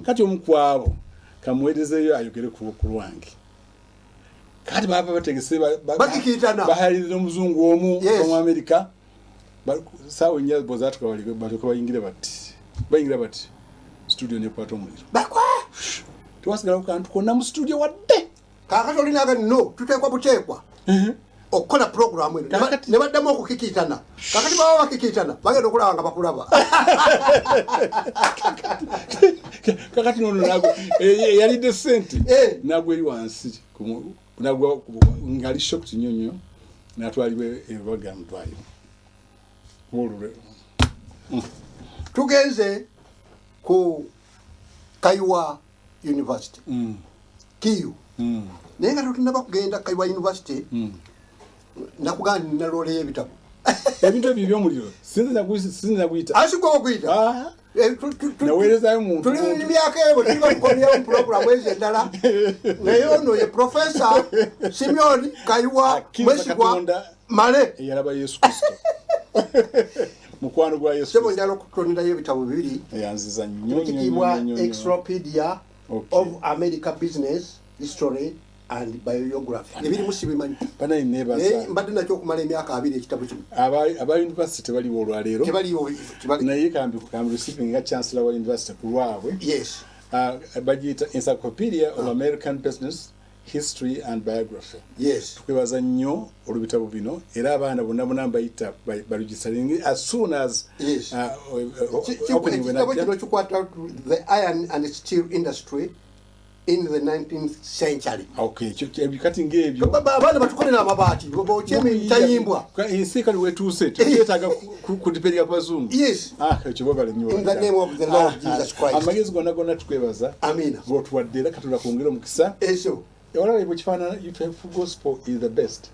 C: kati omukwabo kamuwerezeyo ayogere ku lwange kati baba bategese bahalirira omuzungu omu mu America sawa nyazo bozatu bayingira bati studio ne kwato omuliro tuwasigala ku kantu konna mu studio wadde
B: kakati olinaga no tuteekwa buteekwa okola program eno ne baddamu okukikitana kakati baba bakikitana bagenda okulaba nga bakulaba
C: kakati nono nago yalidde sente nagwe eri wansi nagwa ngali shocked nyonyo natwalibwe ebibaga mutwayo olule
B: tugenze ku Kaiwa University kiyu naye nga tutunaba kugenda Kaiwa University nakugandi nalole ebitabo
C: ebintu ebyo by'omuliro sinza kuyita
B: asiko okuyita
C: naweerezayo muntu
B: tuli mu myaka ebo tuliba tukolera mu programu ezo endala naye ono ye Professor Simeon Kaiwa Mwesigwa Male
C: eyalaba Yesu Kristo mukwano gwa Yesu
B: sebo njalo kutonderayo ebitabo bibiri
C: eyanziza nnyo
B: ekitibwa Encyclopedia of America Business History and Biography ebiri musibimanyi
C: banayi nebaza
B: mbadde nakyo okumala emyaka 2 ekitabo kino
C: aba university tebaliwo olwaleero naye kambi receiving nga chancellor wa university ku lwabwe
B: yes
C: bagiyita Encyclopedia of American Business History and Biography.
B: Yes.
C: Tukwebaza nnyo olubitabo bino era abaana bonna bonna bayita registering as soon as
B: opening when the iron and steel industry in the 19th century.
C: Okay, kati ngebyo
B: abaana batukolera amabaati bochemi tayimbwa
C: insika lwetuse tuyetaga kudipeleka kwa bazungu.
B: Yes.
C: Ekyo bobale nnyo.
B: In the name of the Lord Jesus Christ.
C: Amagezi gonna tukwebaza.
B: Amina.
C: Gotwaddera katula kwongera mukisa.
B: Eso.
C: Olaba ebikifaanana gospel is the best.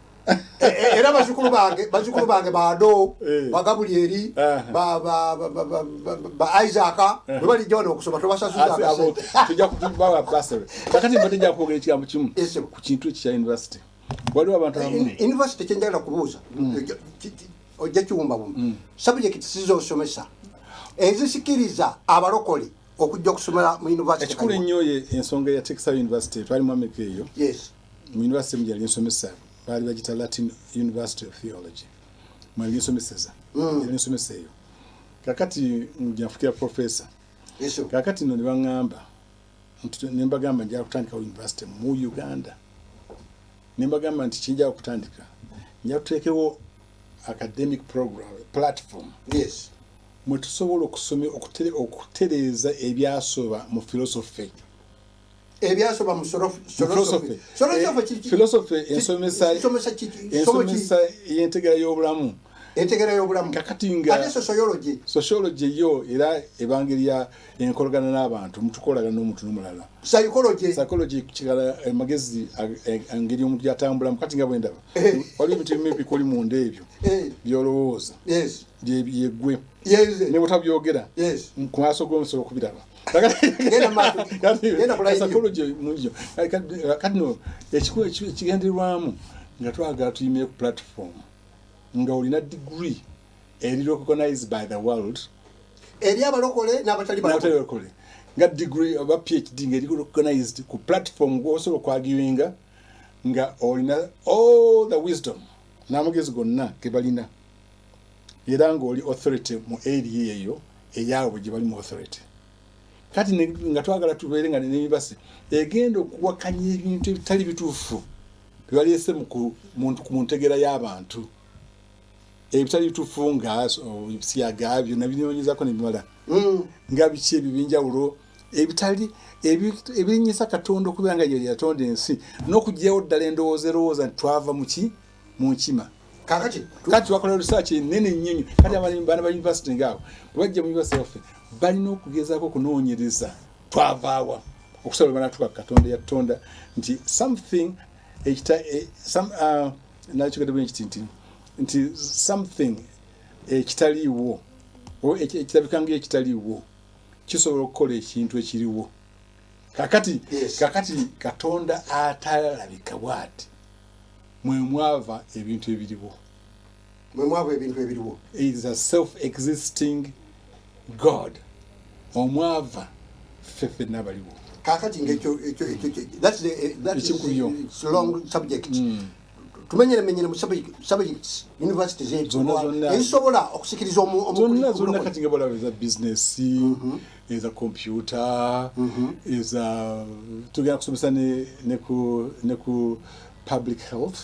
B: Era bazukulu bange bado bagabulyeri ba Isaac bali jona okusoma tobasasuza
C: tujja kubawa basere kakati mbadde njja kwogera ekigambo kimu ku kintu ekya university waliwo abantu
B: university kyenjagala kubuuza ojja kiwumba bumu subject sizosomesa ezisikiriza abalokole okujja okusomera mu university
C: ekikulu ennyo ensonga ya Texas University twali mu America eyo
B: yes
C: mu university mujali nsomesa bali bagita Latin University of Theology mwali nsomeseza nsomesa eyo kakati njafukia professor
B: yeso
C: kakati no nibangamba nembagamba njya kutandika university mu Uganda nembagamba nti kinja kutandika njya kutekewo academic program platform
B: yes
C: mwetusobola okusomera okutereeza ebyasoba mu philosophy
B: ebyasoba mu
C: philosophy ensomesa y'entegera y'obulamu kakati nga sociology yo era ebangerya enkolagana n'abantu mutukolagana n'omuntu n'omulala psychology kigala magezi engeri omuntu yatambulamu kati nga bwendaba waliwo ebintu ebimu ebikoli munda ebyo byolowooza byegwe ne butabyogera ku maaso g'omusolo okubiraba psychology munjo kati no ekigenderwamu nga twagala tuyimire ku platform nga olina degree eri recognized by the world
B: eri abalokole n'abatali
C: balokole nga degree oba PhD nga eri recognized ku platform gwosobola okwagiwinga nga olina all the wisdom n'amagezi gonna ge balina era nga oli authority mu area eyo eyaabwe gye bali mu authority kati nga twagala tubeere nga university egenda okuwakanya ebintu ebitali bituufu byebaleese ku ntegera y'abantu ebitali bituufu nga siyaga byonna binoonyezako nebimala nga biki ebibinjawulo ebitali ebirinyisa Katonda okubeera nga yali yatonda ensi n'okugyawo ddala endowooza twava mu nkima kati wakola research nene nnyo kati abaana ba university ngaawo bajja mu university yaffe balina okugezaako okunoonyereza twavaawa okusobola banatuka Katonda yatonda nti something nti something ekitaliiwo ekirabika ng'ekitaliiwo kisobola okukola ekintu ekiriwo kakati Katonda atalabika bw'ati mwe mwava ebintu ebiriwo is a self-existing God omwava fefe nabaliwo
B: kakati ngekyo that's long subject tumenyere mu subjects universities ezisobola okusikiriza
C: zonna kati nga bola eza business eza computer eza tugenda kusomesa ne ku public health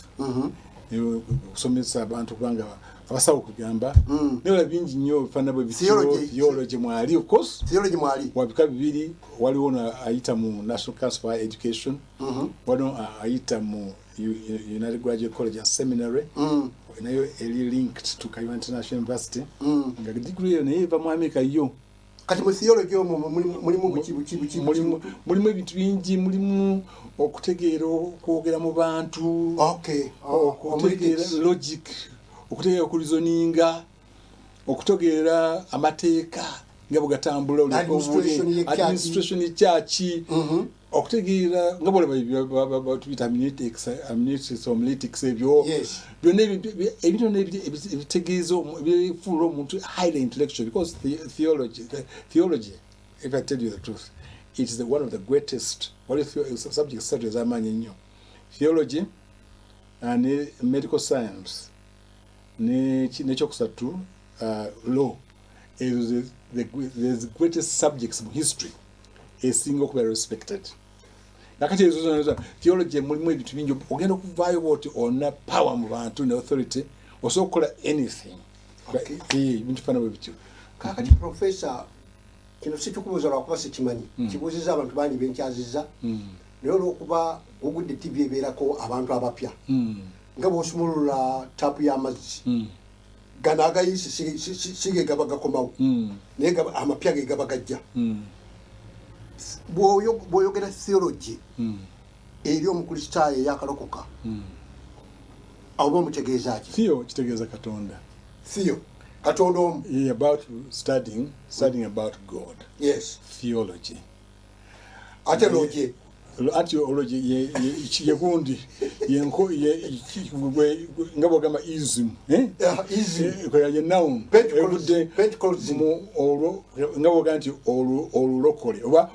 C: kusomesa abantu kubanga abasawo kugamba naye bingi nnyo bifaanana bwe theology mwali of course
B: theology mwali
C: wabika bibiri waliwo ayita mu National Council for Education waliwo ayita mu United Graduate College and Seminary nayo eli linked to Kayonza International University nga degree yo naye eva mu America yo
B: kati mu theology
C: mulimu ebintu bingi mulimu okutegeera okwogera mu bantu okutegeera logic okutegeera okulizoninga okutegeera amateeka nga bwegatambula administration y'ekyaki okutegeera nga bwolaba tubita homiletics ebyo byonna ebintu ebitegeeza ebifuula omuntu highly intellectual because theology if I tell you the truth it is one of the greatest subjects esatu ez'amaanyi ennyo theology and medical science nekyokusatu law is the greatest subjects in history esinga okuba respected nakati ezo theology mulimu ebintu bingi ogenda okuvaayo bwoti ona power mu bantu ne authority osobola okukola anything ebintu fana bwe bityo
B: kakati professor kino sikikubuuza lwakuba sikimanyi kibuuziza abantu bangi benkyaziza naye olwokuba Gugudde TV ebeerako abantu abapya nga bw'osumulula tapu y'amazzi gano agayisi sige gaba gakomawo naye amapya ge gaba gajja bw'oyogera theology eri omukristaayo eyakalokoka oba omutegeeza ki
C: theo kitegeeza katonda
B: theo katonda omu
C: about studying about God
B: yes
C: theology
B: ate loje
C: archaeology ye gundi yenko nga bogamba ism ye noun
B: Pentecostism
C: nga bogamba nti olulokole oba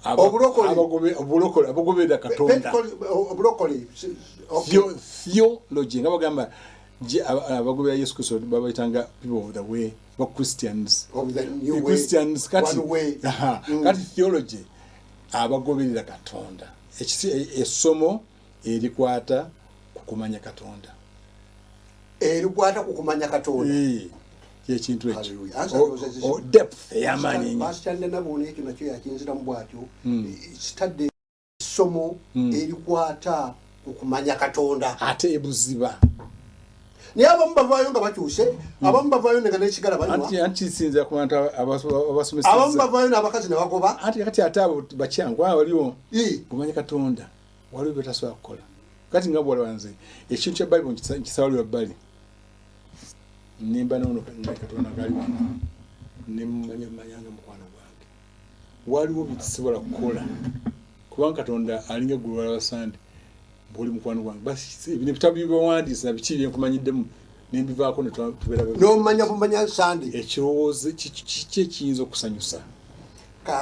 C: abagobera katonda theology nga bogamba abagobera Yesu Kristo babayitanga people of the way ba Christians
B: of the new way
C: Christians kati kati theology abagoberera katonda essomo erikwata kukumanya katonda yekintu ekyo depth ey'amaanyi
B: basitande nabona ekyo nakyo yakinziramu bwatyo kitadde essomo erikwata kukumanya katonda
C: ate ebuziba
B: naye abamu bavaayo nga bakyuse abamu bavaayo nga n'ekigala banywa
C: anti kisinzira ku bantu abasomesa
B: abamu bavaayo n'abakazi ne bagoba
C: anti kati ate abo bakyangu waliwo kumanya katonda waliwo betasobola kukola kati nga bwolabanze ekintu kya Bible nkisawulira bbali nimba nono katonda gali wano nemumanyanga mukwano gwange waliwo bitusobola kukola kubanga katonda alinga eggulu lw'abasande buli mukwano gwange basi ebintu ebitabu byebawandiisa nabiki byenkumanyiddemu nembivaako netubeera
B: nomanya bumanya sande
C: ekirowoozo kiki ekiyinza okusanyusa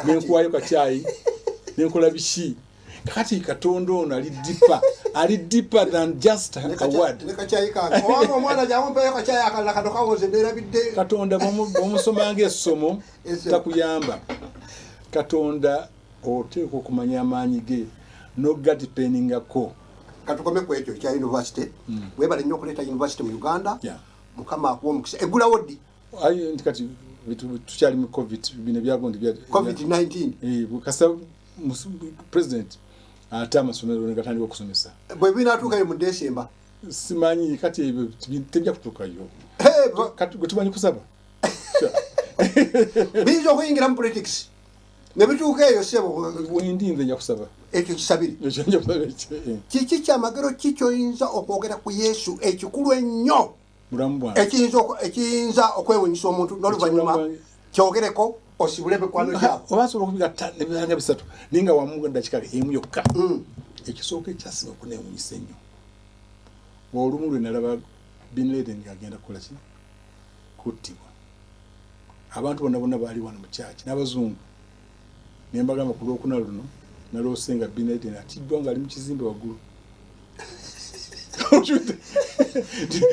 C: nenkuwayo kakyayi nenkola biki kakati katonda ono ali deeper than just a word katonda bw'omusomanga essomo takuyamba katonda oteeka okumanya amaanyi ge nogadipendingako
B: katukome ku ekyo kya university webale nnyo okuleeta university mu Uganda mukama akuwa omukisa egulawo ddi
C: nti kati tukyali mu bino byagondi
B: COVID-19
C: kasa president ate amasomero negatandika okusomesa
B: bwe binaatuukayo mu December
C: simanyi kati ebyo tebya kutuukayo gwe tumanyi kusaba
B: biyinza okuyingira mu politics ne bituuka eyo sebo
C: wendinze nja kusaba
B: ekyo kisabiri kiki kyamagero kikyoyinza okwogera ku Yesu ekikulu ennyo
C: mulamu bwange
B: ekiyinza okwewunyisa omuntu n'oluvannyuma kyogereko osibule mikwano gyabo
C: oba sobola okubigatta nebiranga bisatu naye nga wamu dakika emu yokka ekisooka ekyasinga okuneewunyisa ennyo olumu lwe nalaba Bin Laden ng'agenda kukola ki kuttibwa abantu bonna baali wano mu kyaki n'abazungu naye mbagamba ku lwokuna luno naloosenga Bin Laden atiddwa ng'ali mu kizimbe waggulu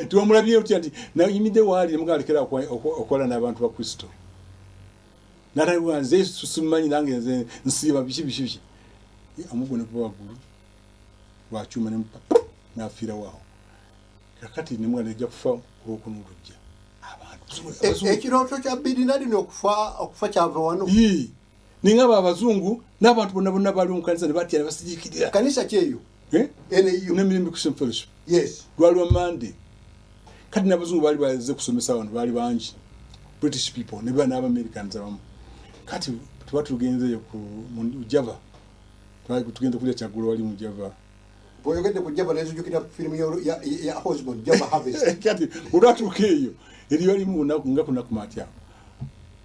C: tiwamulabye otya nti nayimidde waali nemugalekera okola n'abantu ba Kristo natawanze simumanyi nange nze nsiiba biki amugwe ne kuba waggulu lwakyuma n'afiira waawo kakati nemwana ejja kufa kulujja
B: ekirooto kya Bidinali okufa kyava wano
C: ninga abazungu n'abantu bonna bali mu kanisa ne batya ne basijiikirira
B: kanisa kyeyo
C: eneyo n'emirembe Christian Fellowship
B: yes
C: lwaliwo Monday kati n'abazungu bali baze kusomesa wano bali bangi British people ne bana Americans abamu kati tuba tugenzeyo ku Java tugenda kulya kyagulo wali mu Java
B: boyogedde ku Java n'ezijukira firimu ya Hosbon Java Harvest
C: kati olwatuuka eyo eri walimu nga kunakumatya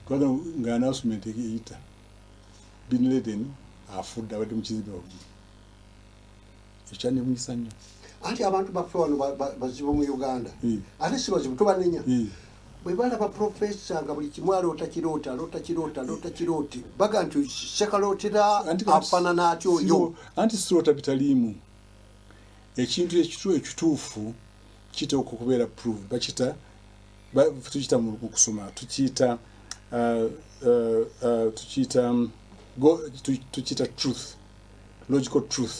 C: twagala nga announcement eyita Bin Laden afudde abadde mu kizibe obugi ekyane munyisa nnyo
B: anti abantu baffe wano bazibu mu Uganda ate si bazibu tubanenya bwe balaba profesa nga buli kimu aloota kiroote baga nti sekalootera afaanana atyo oyo
C: anti siroota bitaliimu ekintu ekituufu kiteekwa okubeera prove tukiyita mu kusoma tukiyita truth logical truth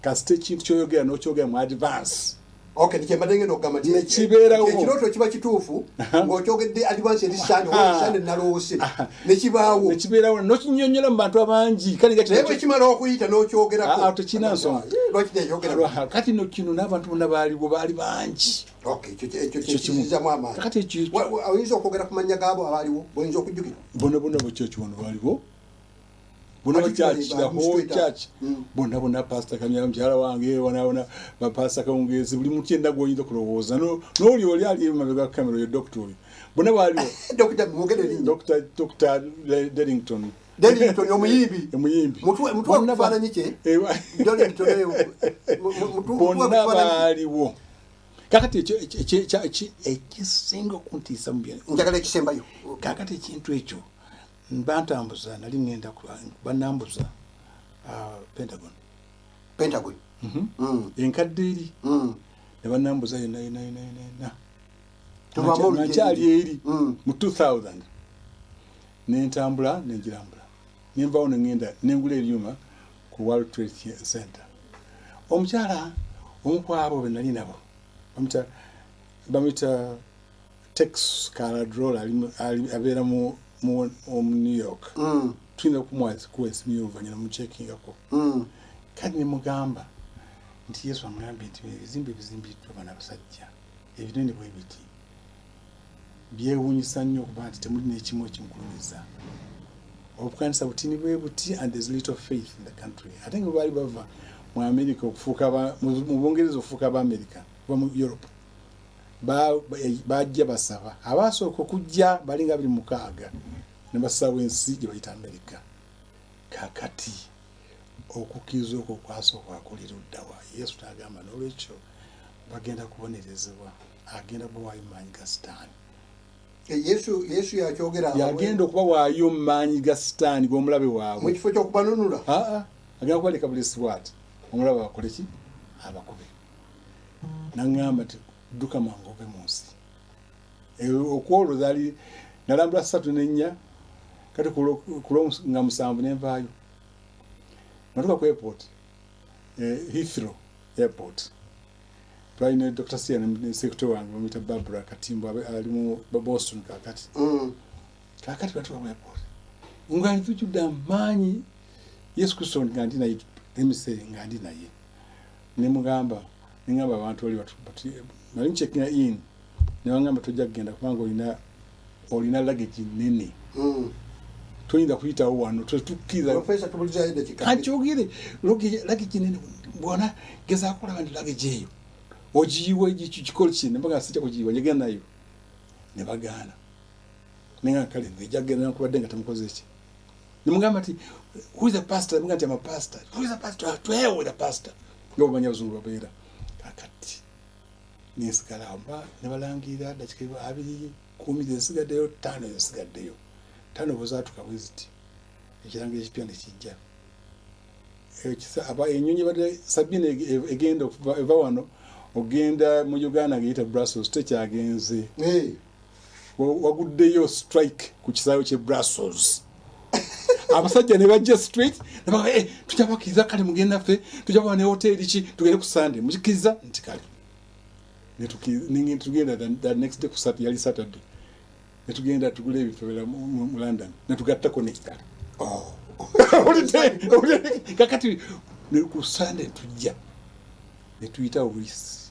C: kasite ekintu kyoyogera n'okyogera mu advance
B: okay nikyembadde n'okugamba
C: nekibeerawo
B: ekirooto kiba kituufu ng'okyogedde advance erisande olisande naloose nekibeerawo
C: n'okinyonnyola mu bantu abangi kale
B: naye bwe kimala okuyita n'okyogerako
C: tekina nsonga
B: lwaki tekyogera
C: kati no kino n'abantu bonna baali bangi
B: ekyo kyekizizamu amaanyi
C: kati
B: oyinza okwogera ku mannya gaabo abaaliwo bw'oyinza okujjukira
C: bonna bachurch bonna baaliwo bonna bachurch bonna pastor Kamya mukyala wange bonna pastor Kawungezi buli muntu yenna gw'oyinza kulowooza n'oli oli ali emabega ga kamera yo doctor oli bonna baaliwo Dr. Derrington omuyimbi
B: mutwe kufaananyi kye
C: bonna baaliwo kakati ekisinga okuntiisa mu
B: njagala ekisembayo
C: kakati ekintu ekyo bantambuza nali ngenda banambuza Pentagon enkadde eri ne banambuza yonna nakyali eri mu 2000 nentambula nenjirambula nenvawo nengenda nengula ebyuma ku World Trade Center omukyala omukwabo be nali nabo bamita Tex Caladrola abeera mu New York tulina kuwesimu oluvannyuma muceekingako kati ne mugamba nti Yesu amugambye nti ebizimbe bizimbiddwa bana abasajja ebinene bwe biti byewuunyisa nnyo okuba nti temuli n'ekimu ekimukulumiza obukanisa butini bwe buti and there's little faith in the country ate nga baali bava mu America okufuuka mu Bungereza okufuuka Abaamerika kuva mu Europe bajja basaba abasooka okujja balinga 26 ne basaba ensi gye bayita America kakati okukkiriza okwo kwasooka akolera ddawa Yesu n'agamba n'olwekyo bagenda kubonerezebwa agenda kubawaayo maanyi ga Sitaani
B: Yesu yakyogera
C: yagenda okubawaayo maanyi ga Sitaani g'omulabe waabwe
B: mu kifo ky'okubanunula
C: agenda kubaleka bulesibwa ati omulabe bakole ki abakube naŋŋamba nti dduka mangu ove mu nsi okwolwo zaali nalambula 34 kati kulo nga 7 nenvaayo natuka ku airport Heathrow airport twalina Dr. Sia ne secretary wange bamuyita Barbara Katimbo ali mu Boston kakati batuka mu airport nga nzijjudde amaanyi Yesu Kristo nga ndi naye emisere nga ndi naye neŋŋamba abantu oli nali mucekinga in nebangamba tojja kugenda kubanga olina luggage nene toyinza kuyitawo wano tukkirizakankyogere luggage nene bwona gezaako okulaba nti luggage eyo ogiyiwa kikolo ki nembaga sijja kugiyiwa njagenda nayo ne bagaana nenga kale ejja kugenda nakubadde nga temukoze ki nemugamba nti who is the pastor nemugamba nti ama pastor who is the pastor twere with the pastor nga bamanya abazungu babeera kakati nesigala amba ne balangirira dakika 2 zesigaddeyo 5 zesigaddeyo 5 bwezaatuka bweziti ekiranga ekipya nekijja enyonyi badde Sabine egenda eva wano ogenda mu Uganda ngeyita Brussels tekyagenze waguddeyo strike ku kisaawe kye Brussels abasajja ne bajja straight nebaga tujja bakiriza kale mugenda ffe tujja kuba ne hoteli ki tugende ku Sunday mukikiriza nti kale netugenda the next day kusati yali Saturday netugenda tugule ebifebera mu London netugattako nekitala kakati ku Sunday tujja netuyita obulisi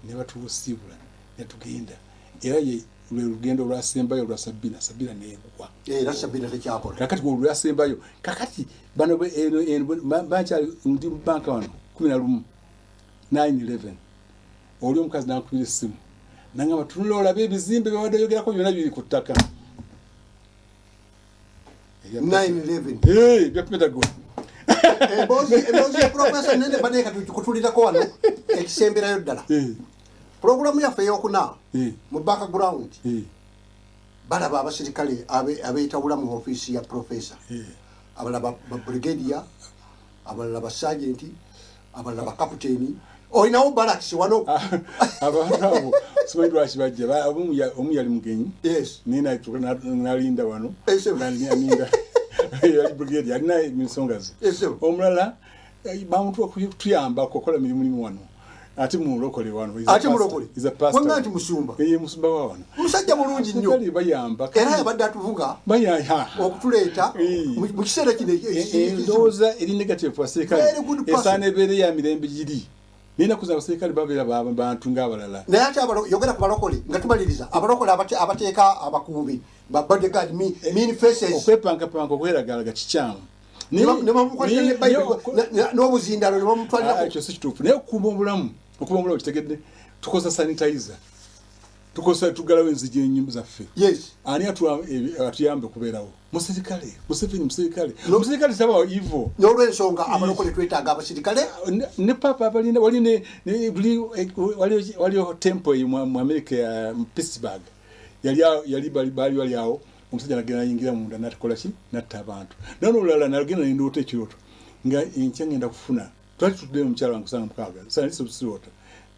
C: ne batuwusibula netugenda era ye lugendo lwasembayo lwa Sabina negwa
B: era Sabina tekyakola
C: kakati ku lwasembayo kakati bano bancha ndi banka wano 11 oli omukazi nakubira essimu nangamba tunuloola ebizimbe byawadde yogerako byonna biri ku ttaka
B: 9/11
C: bya Pentagon
B: ebozi professor nende baneka tukutulirako wano ekisemberayo ddala programu yaffe eyokuna mu background balaba abasirikale abeetawula mu ofiisi ya professor abalaba brigadier abalaba sergeant abalaba captain oyinawo barracks wano
C: abantu abo simanyi lwaki bajja omu yali mugenyi nina nalinda wano nalinda yali brigadier alina ensonga ze omulala bamuntu okutuyambako okola mirimu wano ate mulokole wano
B: ate mulokole wanga nti musumba
C: musumba wa wano
B: musajja mulungi nnyo
C: kali bayamba
B: era yabadde atuvuga okutuleeta mu kiseera kino
C: ndowooza eri negative waseekale esaana ebeere ya mirembe giri nina kuza abaserikale babeera bantu ng'abalala
B: naye ate yogera ku balokole nga tumaliriza abalokole abateeka abakubi ba bodyguard mean faces
C: okwepankapanga okweragalaga kikyamu
B: n'obuzindalo ne bamutwalira
C: ekyo si kituufu naye okukuuma obulamu kitegedde tukoza sanitizer tukoza tugalawo enzigi ennyumba zaffe ani atuyambe okubeerawo musirikale musirikale taba ivo
B: n'olwensonga abalokole twetaaga abasirikale
C: ne papa abalinda waliyo temple mu America ya Pittsburgh bali awo omusajja nagenda yingira munda nakola ki natta abantu n'olulala nagenda n'endoota ekirooto nga enkya ngenda kufuna twali tutudde mu kyalo kusanga mukaaga sirota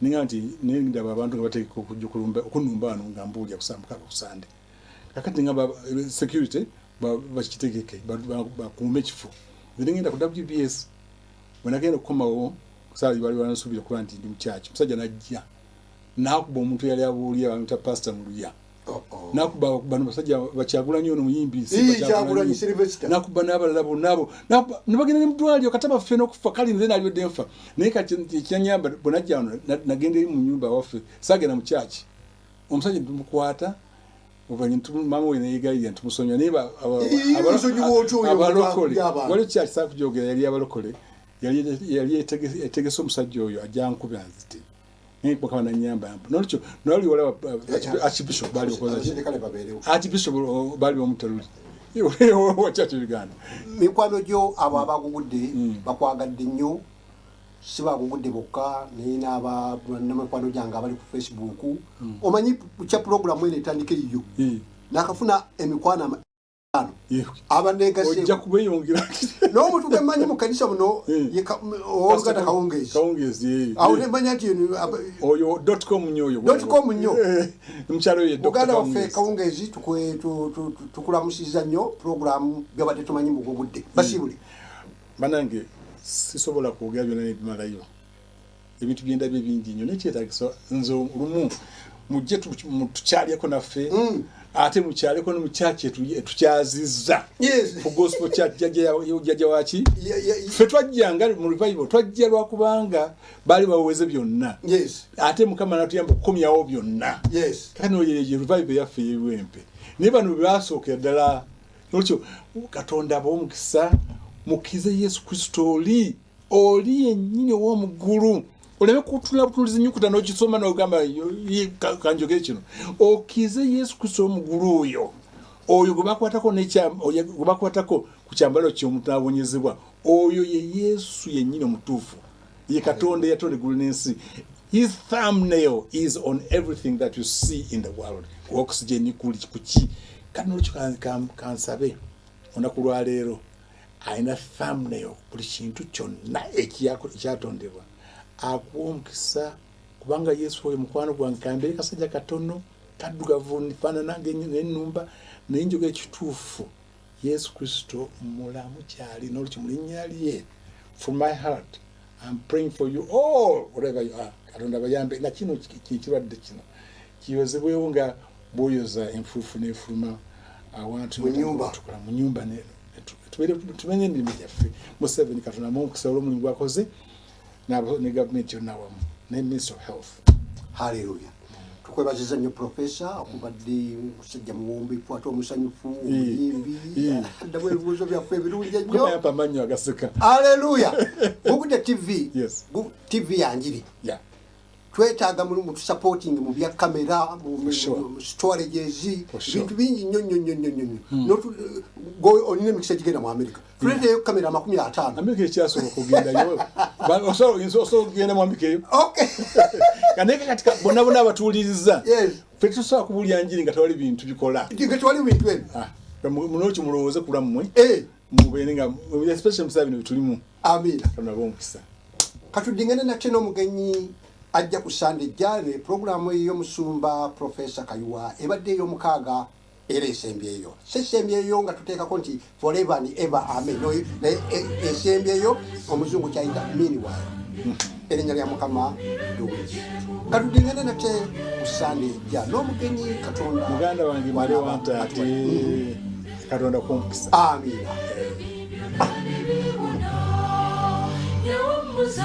C: ninga nti ndaba abantu nga bateeka okujja okunumba wano nga mbuulya kusanga mukaaga kusande kakati nga security bakitegeke bakuume ekifo nze ngenda ku WBS bwenagenda okukomawo kusala bali bansuubira kuba nti ndi mukyaki omusajja najja nakuba omuntu yali abuulya bamuyita pastor mu luya nakuba bano basajja Bakyagulanyi ono muyimbi nakuba n'abalala bonnabo nebagenda ne mudwaliro kataba ffe n'okufa kali nze nalibadde nfa naye kati ekyanyamba bwenajja wano nagenda eri mu nyumba waffe saagenda mu kyaki omusajja tumukwata mama we neyegayirira ntumusonyiwa naye abalokole waliwo kyaki saakujogera yali abalokole yali etegese omusajja oyo ajja nkuba nzite bakaba nanyamba nolukyo noli wala archbishop bali okoza archbishop bali omutaluli wachacho Uganda
B: mikwano gyo abo abagugudde bakwagadde nnyo sibagugudde bokka nina n'amikwano gyange abali ku Facebook omanyi kya program ene etandike iyo nakafuna emikwano abanegase
C: ojja kubeyongera
B: n'omuntu gemanyi mu kanisa muno oluganda kawungezi awo nemanya nti
C: oyo .com nnyo mukyalo ye
B: Uganda waffe kawungezi tukulamusiza nnyo program byabadde tumanyi mugugudde basibule
C: banange sisobola kwogera byonna nebimalayo ebintu byenda bye bingi nnyo nekyetagisa nze lumu mujje tukyalyeko naffe ate mukyaleko nomukyaki tukyazizza ku gospel church jajja waki ffe twajjanga mu revival twajja lwakubanga baali baweze byonna ate mukama natuyamba okukomyawo byonna kati oyo revival yaffe yeewempe naye bano baasookera ddala nolwekyo Katonda ab'omukisa mukize Yesu Kristo oli yennyini ow'omuggulu oleme kutula butulizi nyukuta n'okisoma n'ogamba kanjogere kino okize Yesu Kristo omugulu oyo gwe bakwatako ku kyambalo ky'omuntu abonyezebwa oyo ye Yesu yennyini omutuufu ye Katonda yatonda eggulu n'ensi. His thumbnail is on everything that you see in the world. Oxygen kuli kuki kati n'olukyo kansabe olunaku lwa leero alina thumbnail buli kintu kyonna ekyatondebwa akuwa omukisa kubanga Yesu oyo mukwano gwange kambere kasajja katono kaddugavu nifaanana ng'ennumba naye njogera ekituufu Yesu Kristo mulamu kyali n'olukyo mu linnya lye from my heart I'm praying for you all wherever you are. Katonda bayambe na kino kirwadde kino kiyozebwewo nga boyoza enfuufu n'efuluma awantu mu nyumba ne tumenye emirimu gyaffe Museveni Katonda mumukisa olw'omulimu gwakoze ne gavumenti yonna wamu ne Minister of Health.
B: Haleluya. Tukwebaziza nnyo Professor okubadde musajja muwombeefu ate omusanyufu omuyimbi addamu ebibuuzo byaffe ebirungi ennyo.
C: Yapa amanyo agaseka.
B: Haleluya. Gugudde TV.
C: Yes.
B: TV yanjiri.
C: Yeah.
B: Twetaaga mu supporting mu bya kamera mu storages bintu bingi nnyo go onine mikisa kigenda mu America. Tulete kamera 50.
C: America ekyasobola okugendayo. Osobola okugenda mu America eyo.
B: Okay.
C: Kaneka katika bonna abatuuliriza.
B: Yes.
C: Ffe tusobola kubulya njiri nga tewali bintu bikola.
B: Nga tewali bintu ebyo.
C: Munoki mulowooze kulammwe. Mubeere nga especially musabe bino bitulimu.
B: Amina.
C: Katonda bomukisa.
B: Katudingane nate n'omugenyi ajja ku Sunday jale programu y'omusumba Professor Kayuwa ebadde ey'omukaaga era esembyeyo. Sesembyeyo nga tuteekako nti forever and ever amen. No, esembyeyo omuzungu kyayita meanwhile. Erinnya lya Mukama Luwiki. Katudingane nate ku Sunday jale n'omugenyi Katonda.
C: Muganda wange mali wanta ati Katonda kumukisa.
B: Amina.
G: Yes,